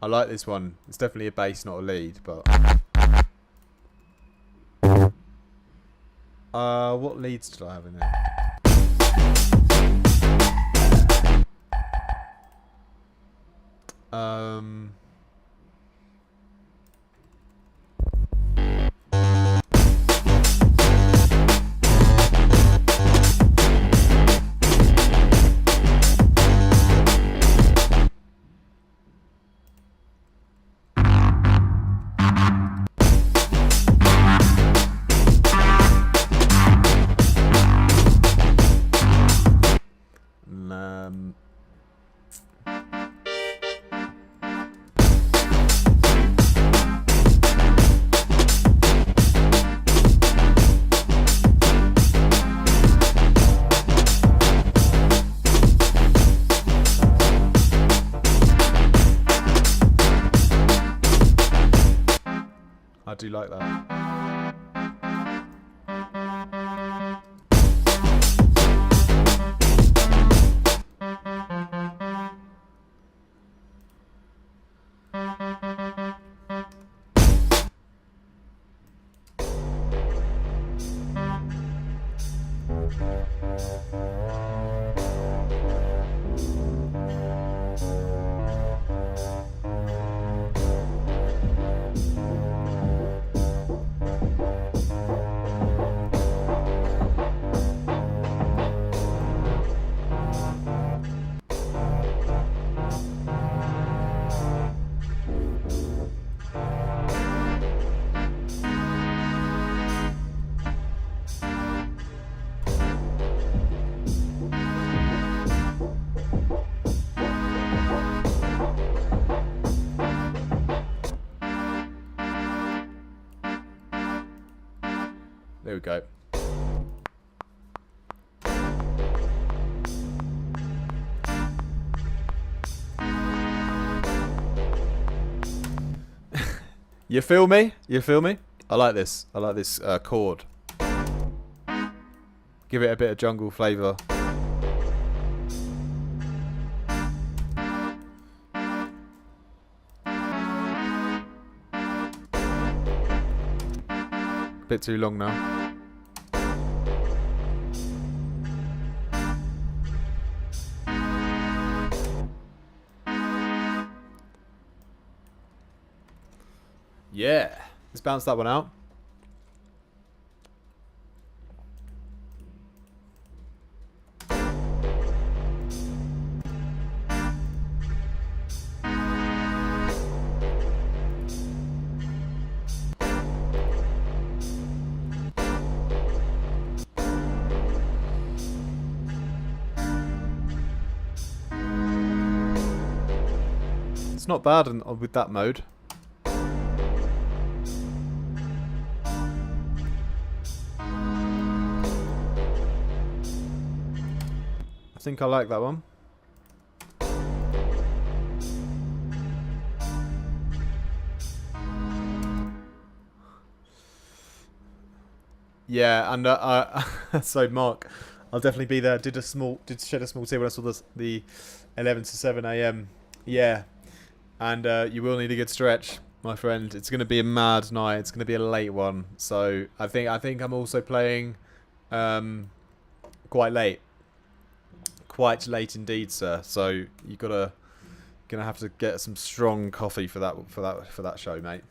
I like this one. It's definitely a bass, not a lead, but what leads did I have in there? like that. There we go. You feel me? You feel me? I like this. I like this chord. Give it a bit of jungle flavour. Bit too long now. Yeah, let's bounce that one out. It's not bad with that mode. I think I like that one. Yeah, and so Mark, I'll definitely be there. Did shed a small tear when I saw the 11 to 7 a.m. Yeah, and you will need a good stretch, my friend. It's going to be a mad night. It's going to be a late one. So I think I'm also playing quite late. Quite late indeed, sir. So you gonna have to get some strong coffee for that show, mate.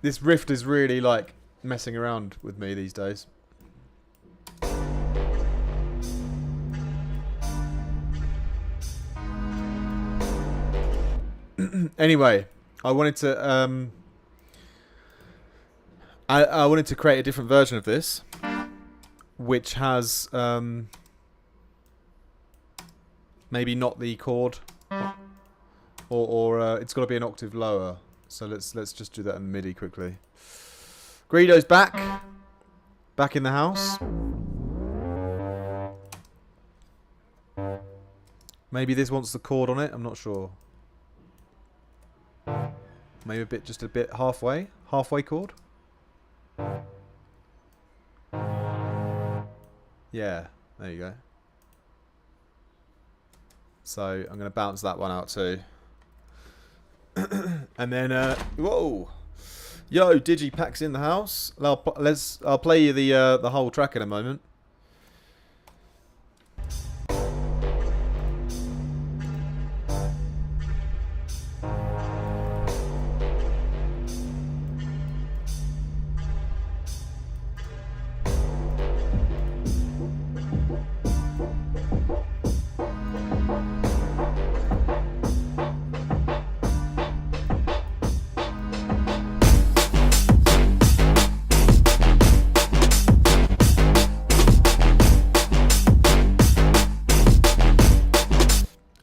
This Rift is really like messing around with me these days. Anyway, I wanted to I wanted to create a different version of this, which has maybe not the chord, or it's got to be an octave lower. So let's just do that in MIDI quickly. Greedo's back in the house. Maybe this wants the chord on it. I'm not sure. Maybe just a bit halfway chord. Yeah, there you go. So I'm going to bounce that one out too. And then, whoa, yo, Digipack's in the house. I'll play you the whole track in a moment.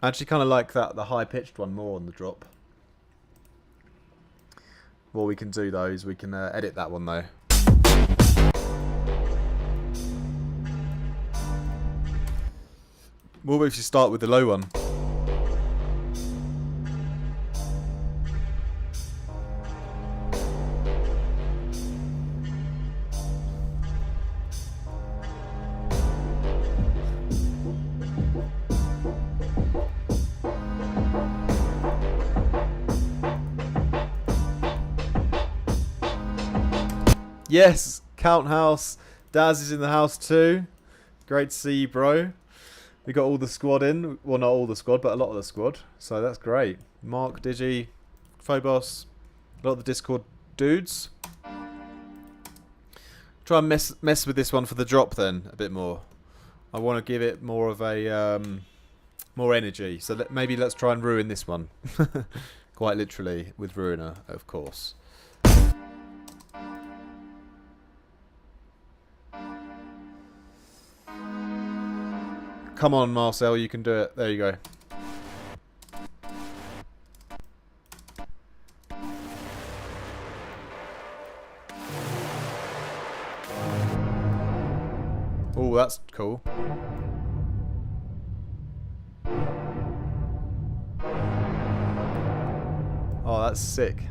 I actually kind of like the high-pitched one more on the drop. What we can do though is we can edit that one though. What if you start with the low one? Yes, Count House. Daz is in the house too. Great to see you, bro. We got all the squad in. Well, not all the squad, but a lot of the squad. So that's great. Mark, Digi, Phobos, a lot of the Discord dudes. Try and mess with this one for the drop then a bit more. I want to give it more of a more energy. So maybe let's try and ruin this one. Quite literally with Ruiner, of course. Come on, Marcel, you can do it. There you go. Oh, that's cool. Oh, that's sick.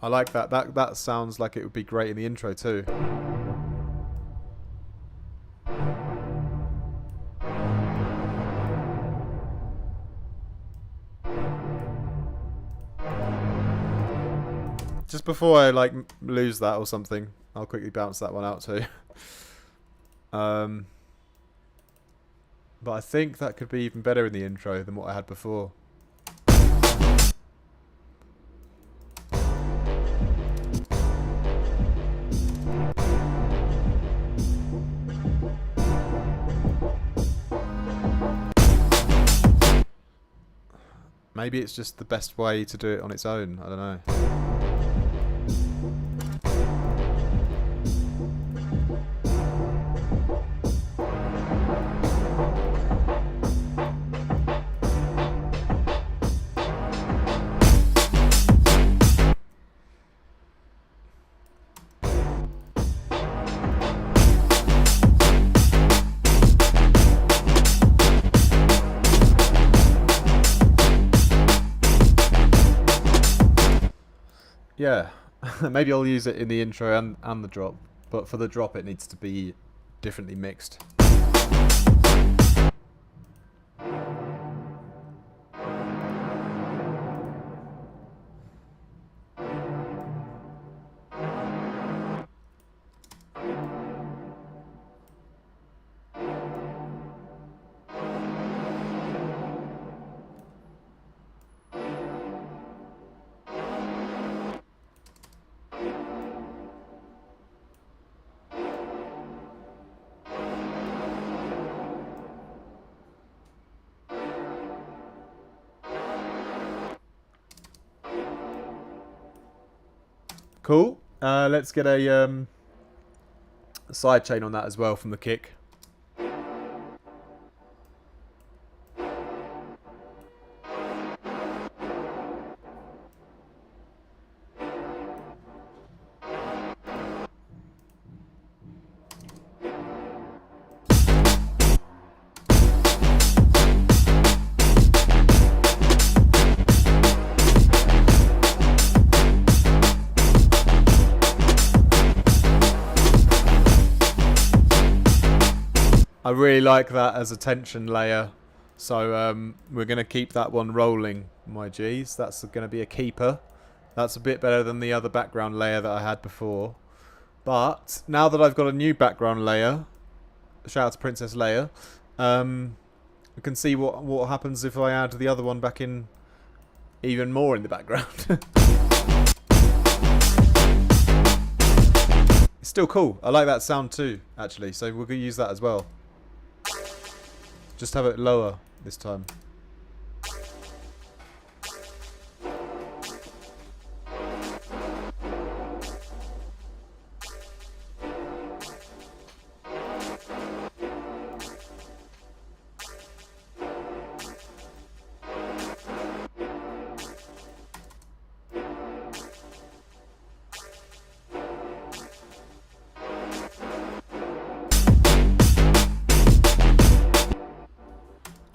I like that. That sounds like it would be great in the intro too. Just before I like lose that or something, I'll quickly bounce that one out too. But I think that could be even better in the intro than what I had before. Maybe it's just the best way to do it on its own. I don't know. Yeah, maybe I'll use it in the intro and the drop, but for the drop it needs to be differently mixed. Cool. Let's get a side chain on that as well from the kick. I really like that as a tension layer, so we're going to keep that one rolling, my G's. That's going to be a keeper. That's a bit better than the other background layer that I had before. But now that I've got a new background layer, shout out to Princess Leia, we can see what happens if I add the other one back in even more in the background. It's still cool. I like that sound too, actually, so we're going to use that as well. Just have it lower this time.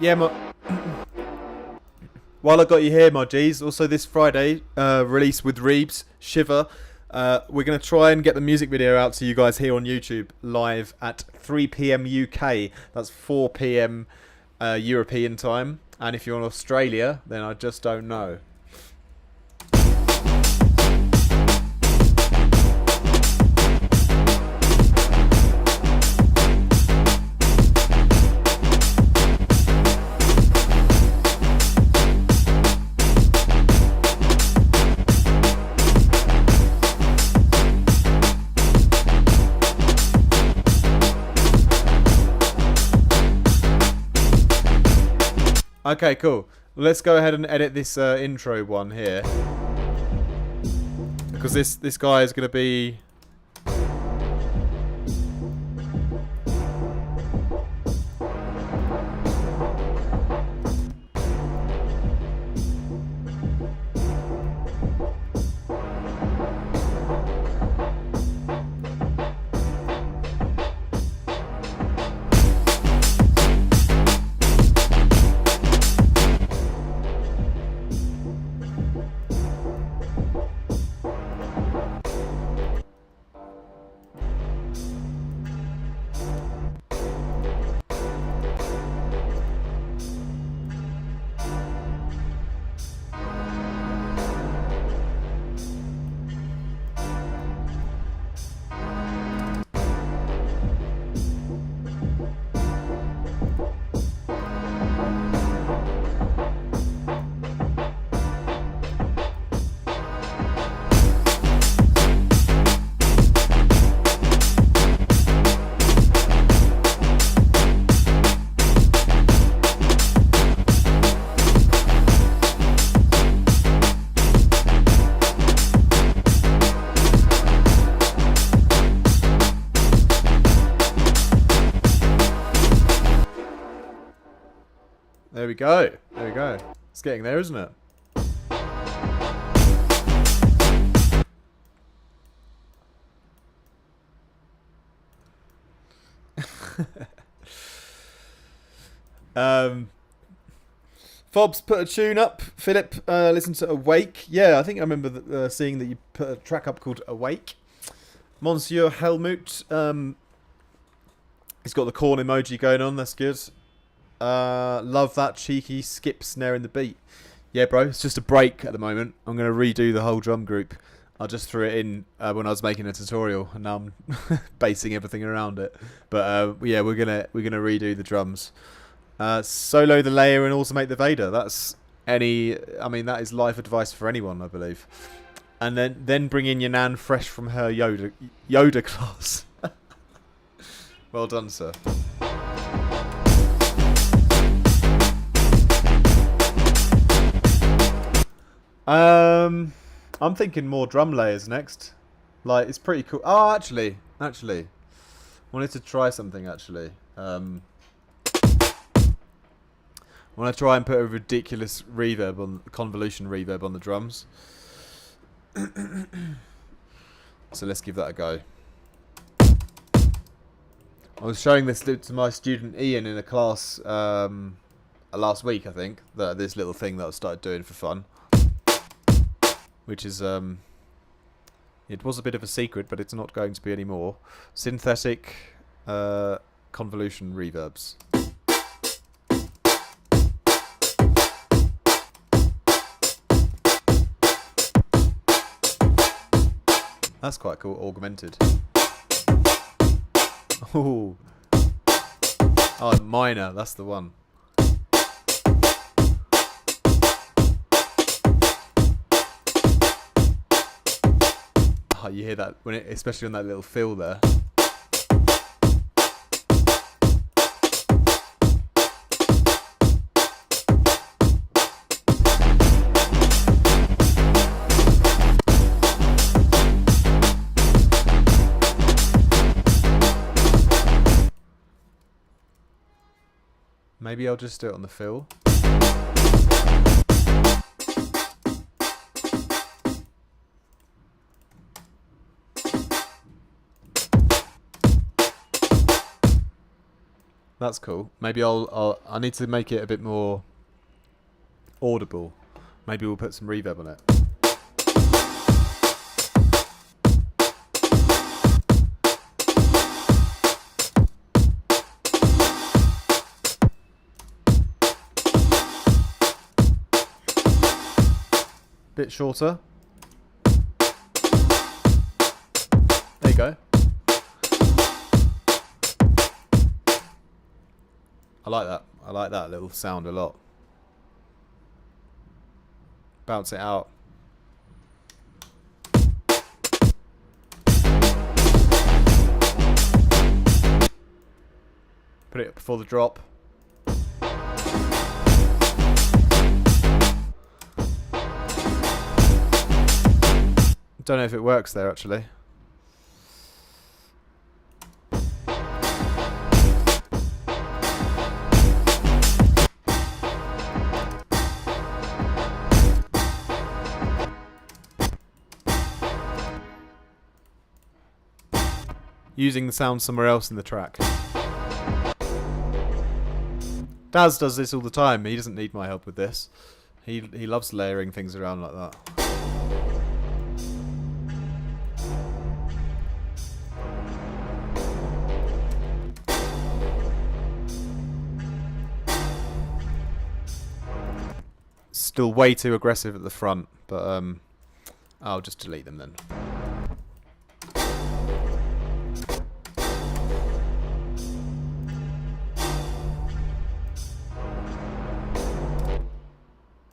Yeah, while I got you here, my G's, also this Friday, release with Reebs, Shiver. We're going to try and get the music video out to you guys here on YouTube live at 3 p.m. UK. That's 4 p.m. European time. And if you're in Australia, then I just don't know. Okay, cool. Let's go ahead and edit this intro one here, because this guy is going to be. There we go. There we go. It's getting there, isn't it? Fobs put a tune up. Philip, listen to Awake. Yeah, I think I remember seeing that you put a track up called Awake. Monsieur Helmut, he's got the corn emoji going on. That's good. Love that cheeky skip snare in the beat. Yeah, bro, it's just a break at the moment. I'm going to redo the whole drum group. I just threw it in when I was making a tutorial, and now I'm basing everything around it. But yeah, we're gonna redo the drums. Solo the layer and automate the Vader. That's I mean, that is life advice for anyone, I believe. And then bring in your nan fresh from her Yoda class. Well done, sir. I'm thinking more drum layers next. Like, it's pretty cool. Oh, actually, wanted to try something. Actually, I want to try and put a ridiculous convolution reverb on the drums. So let's give that a go. I was showing this to my student Ian in a class last week, I think. This little thing that I started doing for fun. Which is, it was a bit of a secret, but it's not going to be anymore. Synthetic convolution reverbs. That's quite cool, augmented. Oh, minor, that's the one. You hear that especially on that little fill there. Maybe I'll just do it on the fill. That's cool. Maybe I need to make it a bit more audible. Maybe we'll put some reverb on it. Bit shorter. There you go. I like that. I like that little sound a lot. Bounce it out. Put it before the drop. Don't know if it works there actually. Using the sound somewhere else in the track. Daz does this all the time. He doesn't need my help with this. He loves layering things around like that. Still way too aggressive at the front, but I'll just delete them then.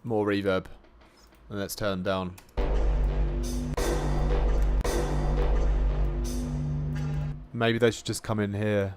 More reverb, and let's turn down. Maybe they should just come in here.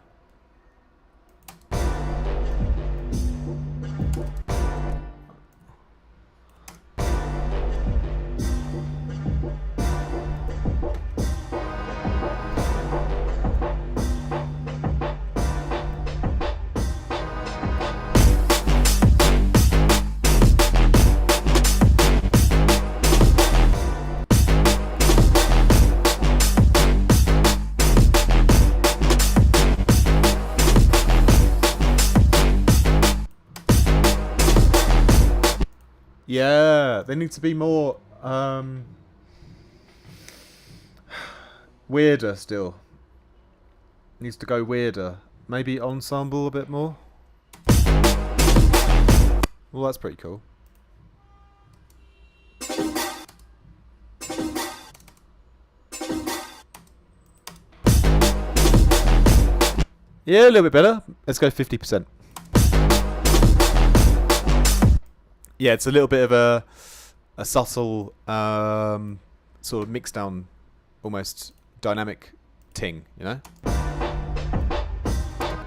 Yeah, they need to be more weirder still. Needs to go weirder. Maybe ensemble a bit more. Well, that's pretty cool. Yeah, a little bit better. Let's go 50%. Yeah, it's a little bit of a subtle sort of mix down, almost dynamic ting, you know?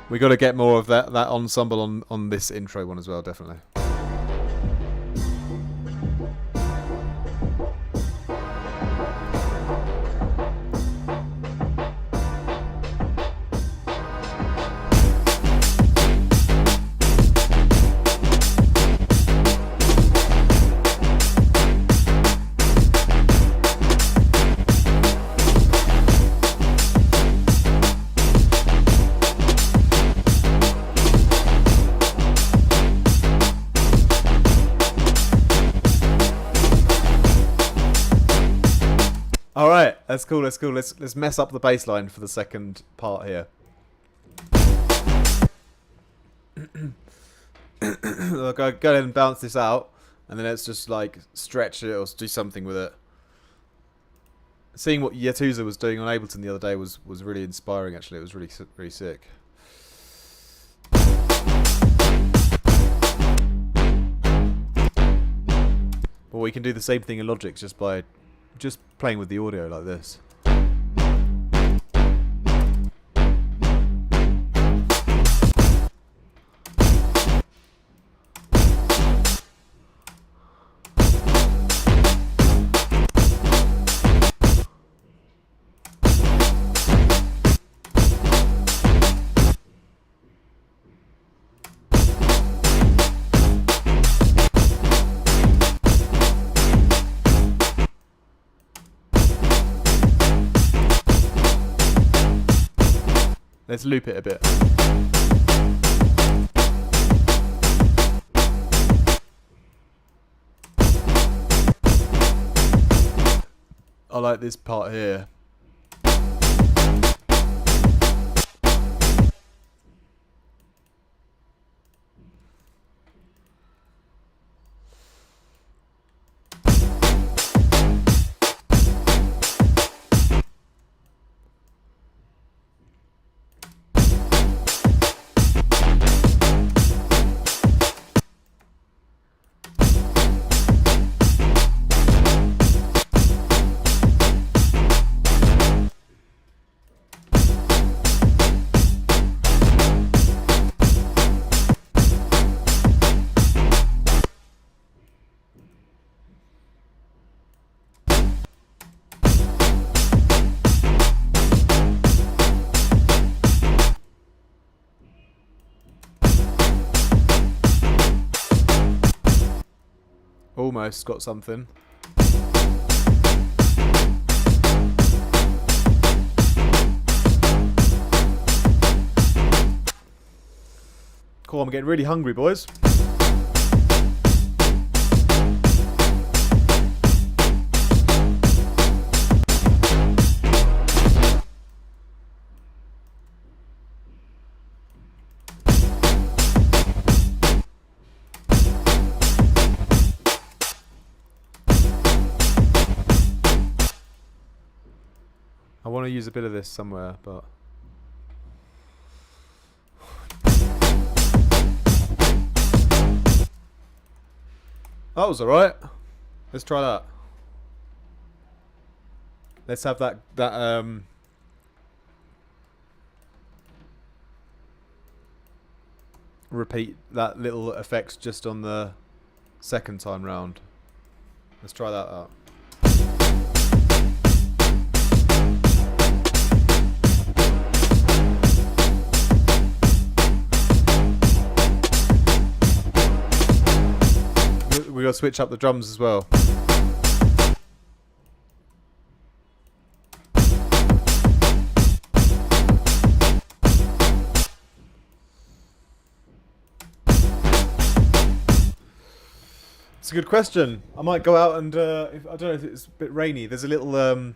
We got to get more of that ensemble on this intro one as well, definitely. All right, that's cool. That's cool. Let's mess up the bass line for the second part here. I'll go ahead and bounce this out, and then let's just like stretch it or do something with it. Seeing what Yatuza was doing on Ableton the other day was really inspiring. Actually, it was really sick. But we can do the same thing in Logic just by playing with the audio like this. Let's loop it a bit. I like this part here. Almost got something. Cool, I'm getting really hungry, boys. I want to use a bit of this somewhere, but... That was alright. Let's try that. Let's have that repeat that little effect just on the second time round. Let's try that out. We gotta switch up the drums as well. It's a good question. I might go out and I don't know if it's a bit rainy. There's a little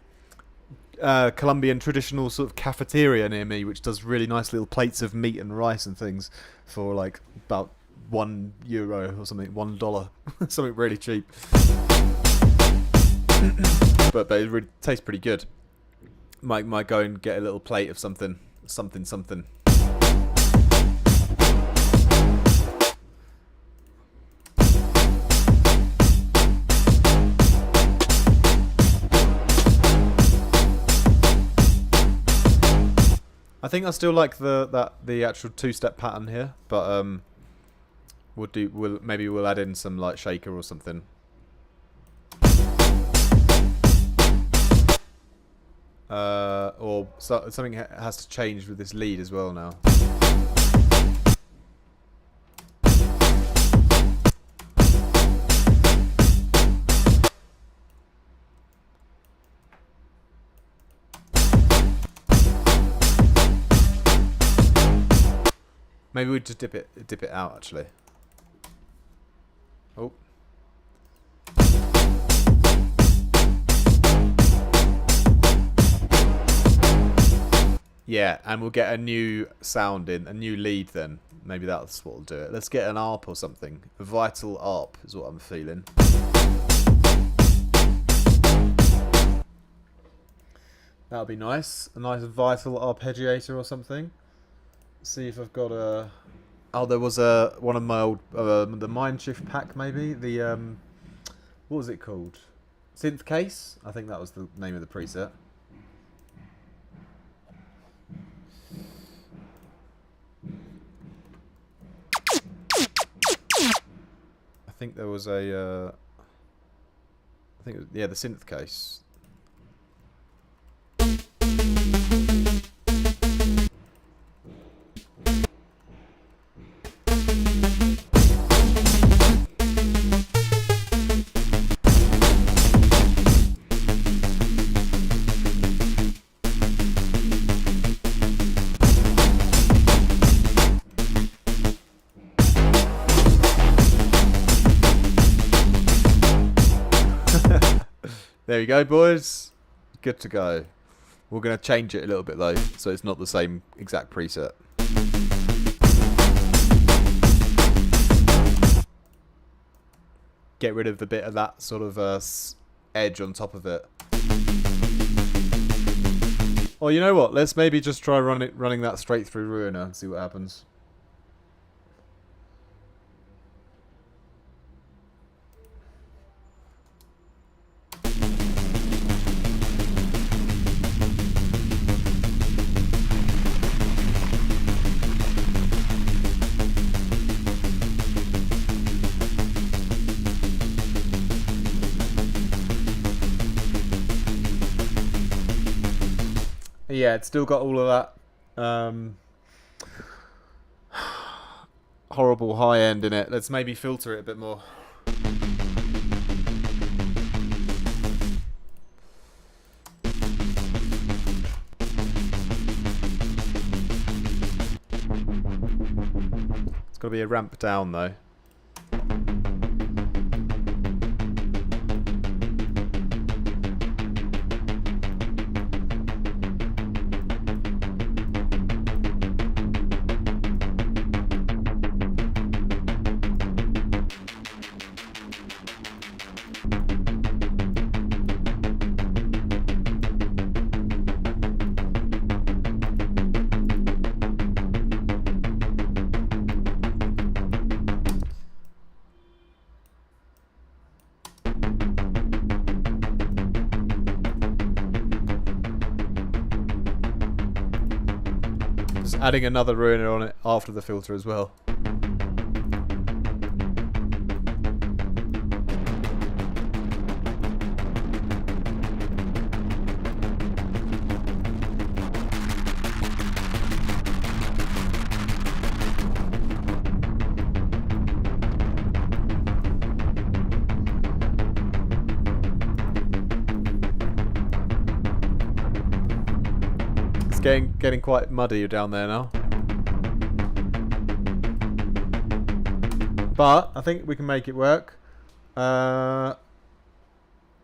Colombian traditional sort of cafeteria near me, which does really nice little plates of meat and rice and things for like about €1 or something, $1, something really cheap. but it really tastes pretty good. Might go and get a little plate of something. I think I still like the actual two-step pattern here, but maybe we'll add in some like shaker or something. Or something has to change with this lead as well now. Maybe we just dip it out actually. Oh. Yeah, and we'll get a new sound in, a new lead then. Maybe that's what will do it. Let's get an ARP or something. A vital ARP is what I'm feeling. That'll be nice. A nice vital arpeggiator or something. See if I've got a... Oh, there was one of my old... the Mindshift pack, maybe? The... what was it called? Synth Case? I think that was the name of the preset. I think there was a... I think it was, yeah, the Synth Case. There you go, boys. Good to go. We're going to change it a little bit though, so it's not the same exact preset. Get rid of the bit of that sort of edge on top of it. Or you know what? Let's maybe just try running that straight through Ruiner and see what happens. Yeah, it's still got all of that horrible high end in it. Let's maybe filter it a bit more. It's got to be a ramp down though. Adding another ruiner on it after the filter as well. Getting quite muddy down there now. But I think we can make it work.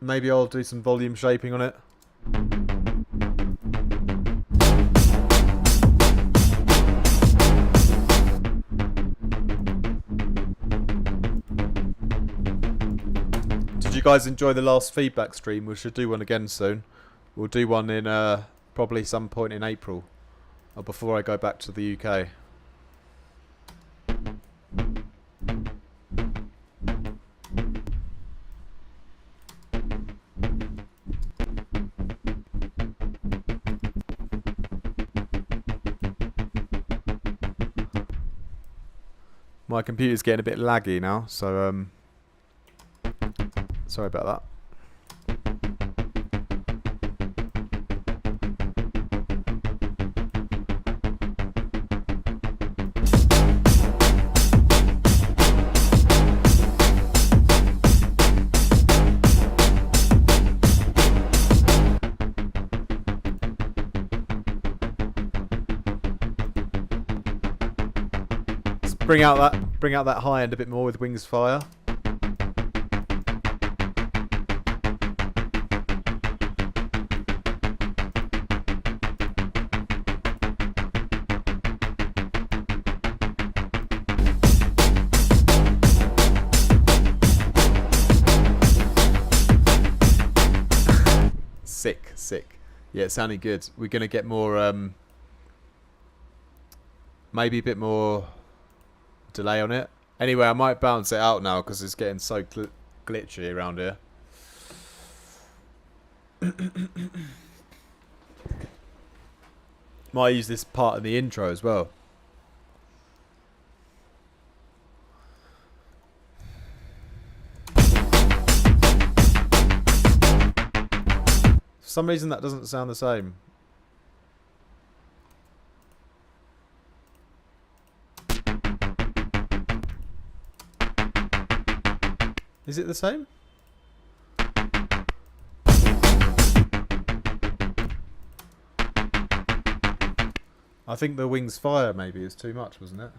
Maybe I'll do some volume shaping on it. Did you guys enjoy the last feedback stream? We should do one again soon. We'll do one in probably some point in April, or before I go back to the UK. My computer's getting a bit laggy now, so sorry about that. Bring out that high end a bit more with Wings Fire. Sick. Yeah, it's sounding good. We're gonna get more, maybe a bit more delay on it. Anyway, I might balance it out now because it's getting so glitchy around here. Might use this part in the intro as well. For some reason that doesn't sound the same. Is it the same? I think the Wings Fire maybe is too much, wasn't it?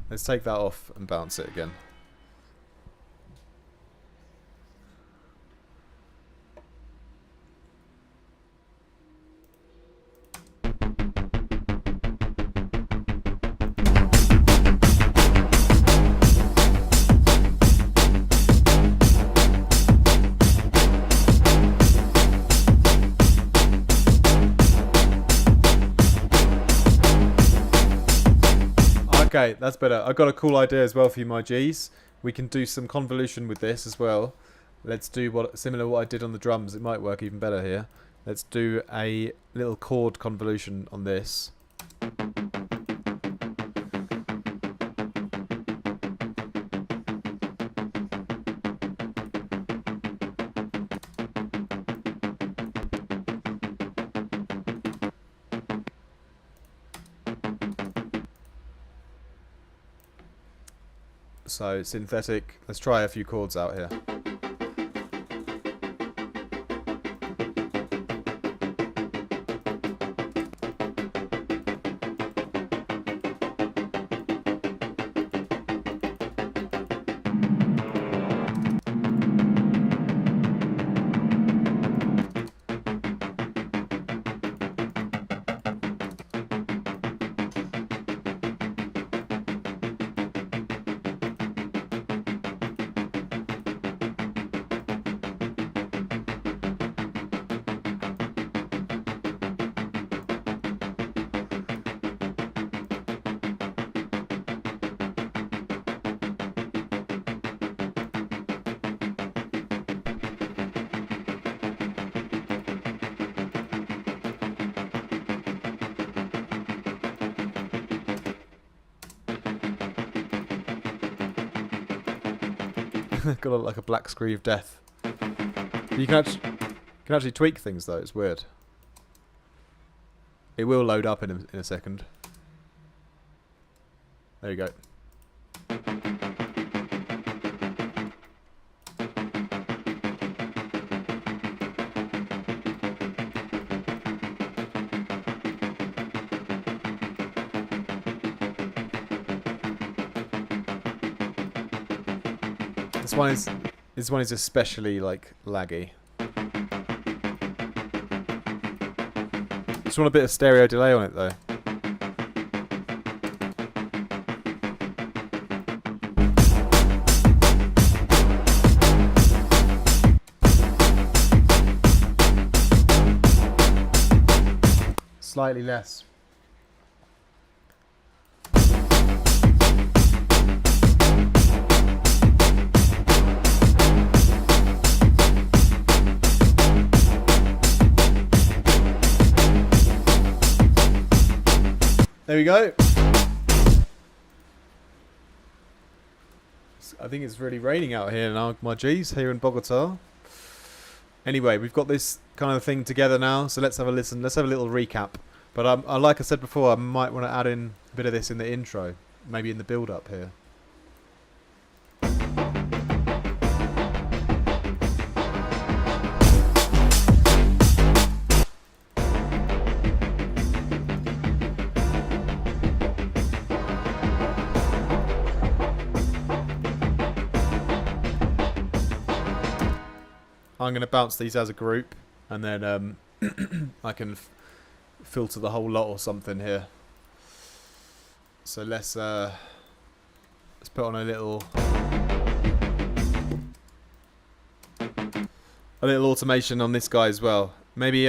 Let's take that off and bounce it again. Okay, that's better. I've got a cool idea as well for you, my G's. We can do some convolution with this as well. Let's do similar to what I did on the drums. It might work even better here. Let's do a little chord convolution on this. So synthetic. Let's try a few chords out here. Got to look like a black screen of death. You can actually tweak things though. It's weird. It will load up in a second. There you go. This one is especially like laggy. Just want a bit of stereo delay on it though. Slightly less. There we go. I think it's really raining out here now, my G's, here in Bogota. Anyway, we've got this kind of thing together now, so let's have a listen. Let's have a little recap. But like I said before, I might want to add in a bit of this in the intro, maybe in the build-up here. I'm going to bounce these as a group, and then I can filter the whole lot or something here. So let's put on a little automation on this guy as well. Maybe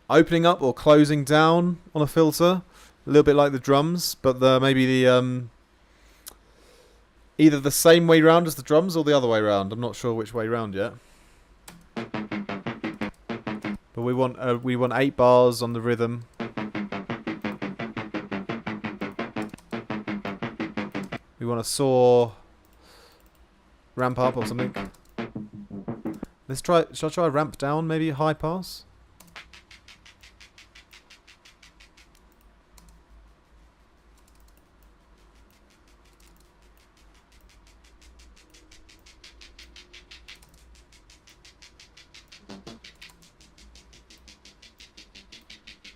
opening up or closing down on a filter, a little bit like the drums, but maybe the either the same way round as the drums or the other way round. I'm not sure which way round yet. But we want 8 bars on the rhythm. We want a saw ramp up or something. Let's try. Shall I try ramp down? Maybe high pass.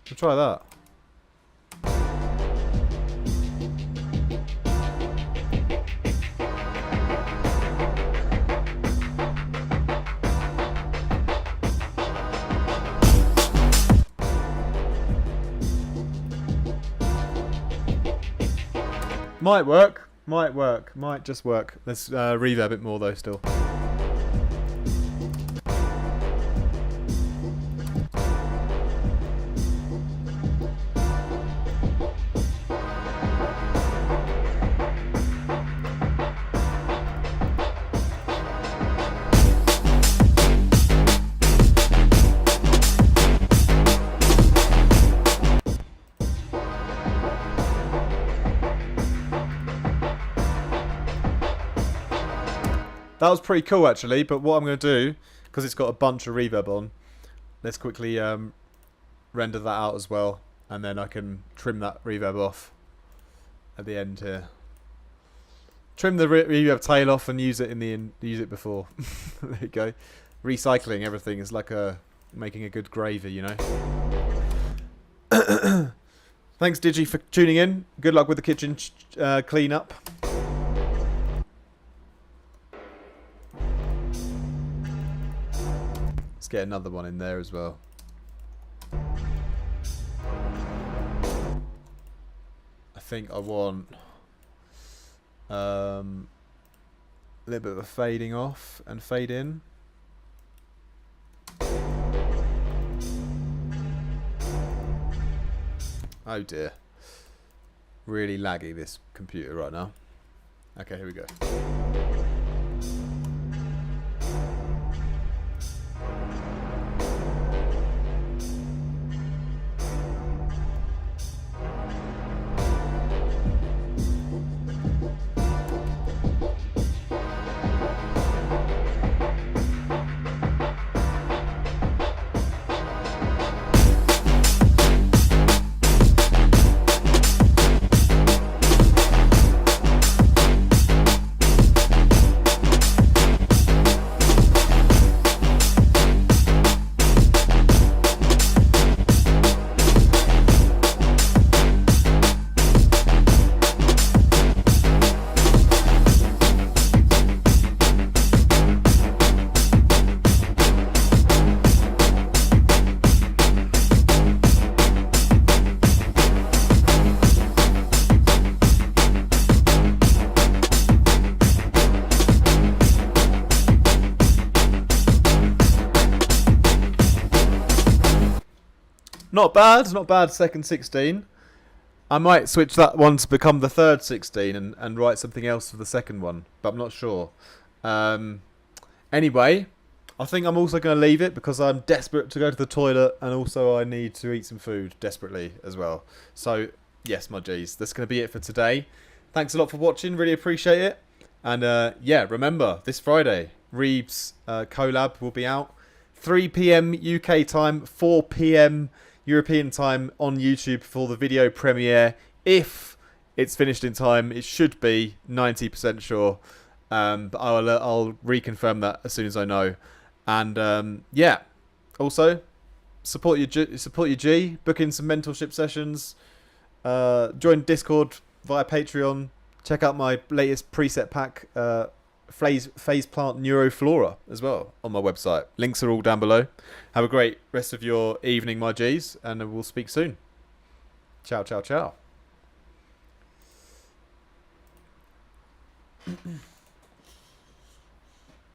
We'll try that. Might work. Might work. Might just work. Let's reverb it more though still. That was pretty cool, actually. But what I'm going to do, because it's got a bunch of reverb on, let's quickly render that out as well. And then I can trim that reverb off at the end here. Trim the reverb tail off and use it use it before. There you go. Recycling everything is like making a good gravy, you know. Thanks, Digi, for tuning in. Good luck with the kitchen clean up. Let's get another one in there as well. I think I want a little bit of a fading off and fade in. Oh dear. Really laggy, this computer right now. Okay, here we go. Not bad, second 16. I might switch that one to become the third 16 and write something else for the second one, but I'm not sure. Anyway, I think I'm also going to leave it because I'm desperate to go to the toilet and also I need to eat some food desperately as well. So, yes, my G's, that's going to be it for today. Thanks a lot for watching, really appreciate it. And yeah, remember, this Friday, Reeves' collab will be out. 3 PM UK time, 4 PM European time on YouTube for the video premiere. If it's finished in time, it should be 90% sure. But I'll reconfirm that as soon as I know. And yeah, also support your G, book in some mentorship sessions, join Discord via Patreon, check out my latest preset pack, phase plant neuroflora as well on my website. Links are all down below. Have a great rest of your evening, my G's, and we'll speak soon. Ciao, ciao, ciao.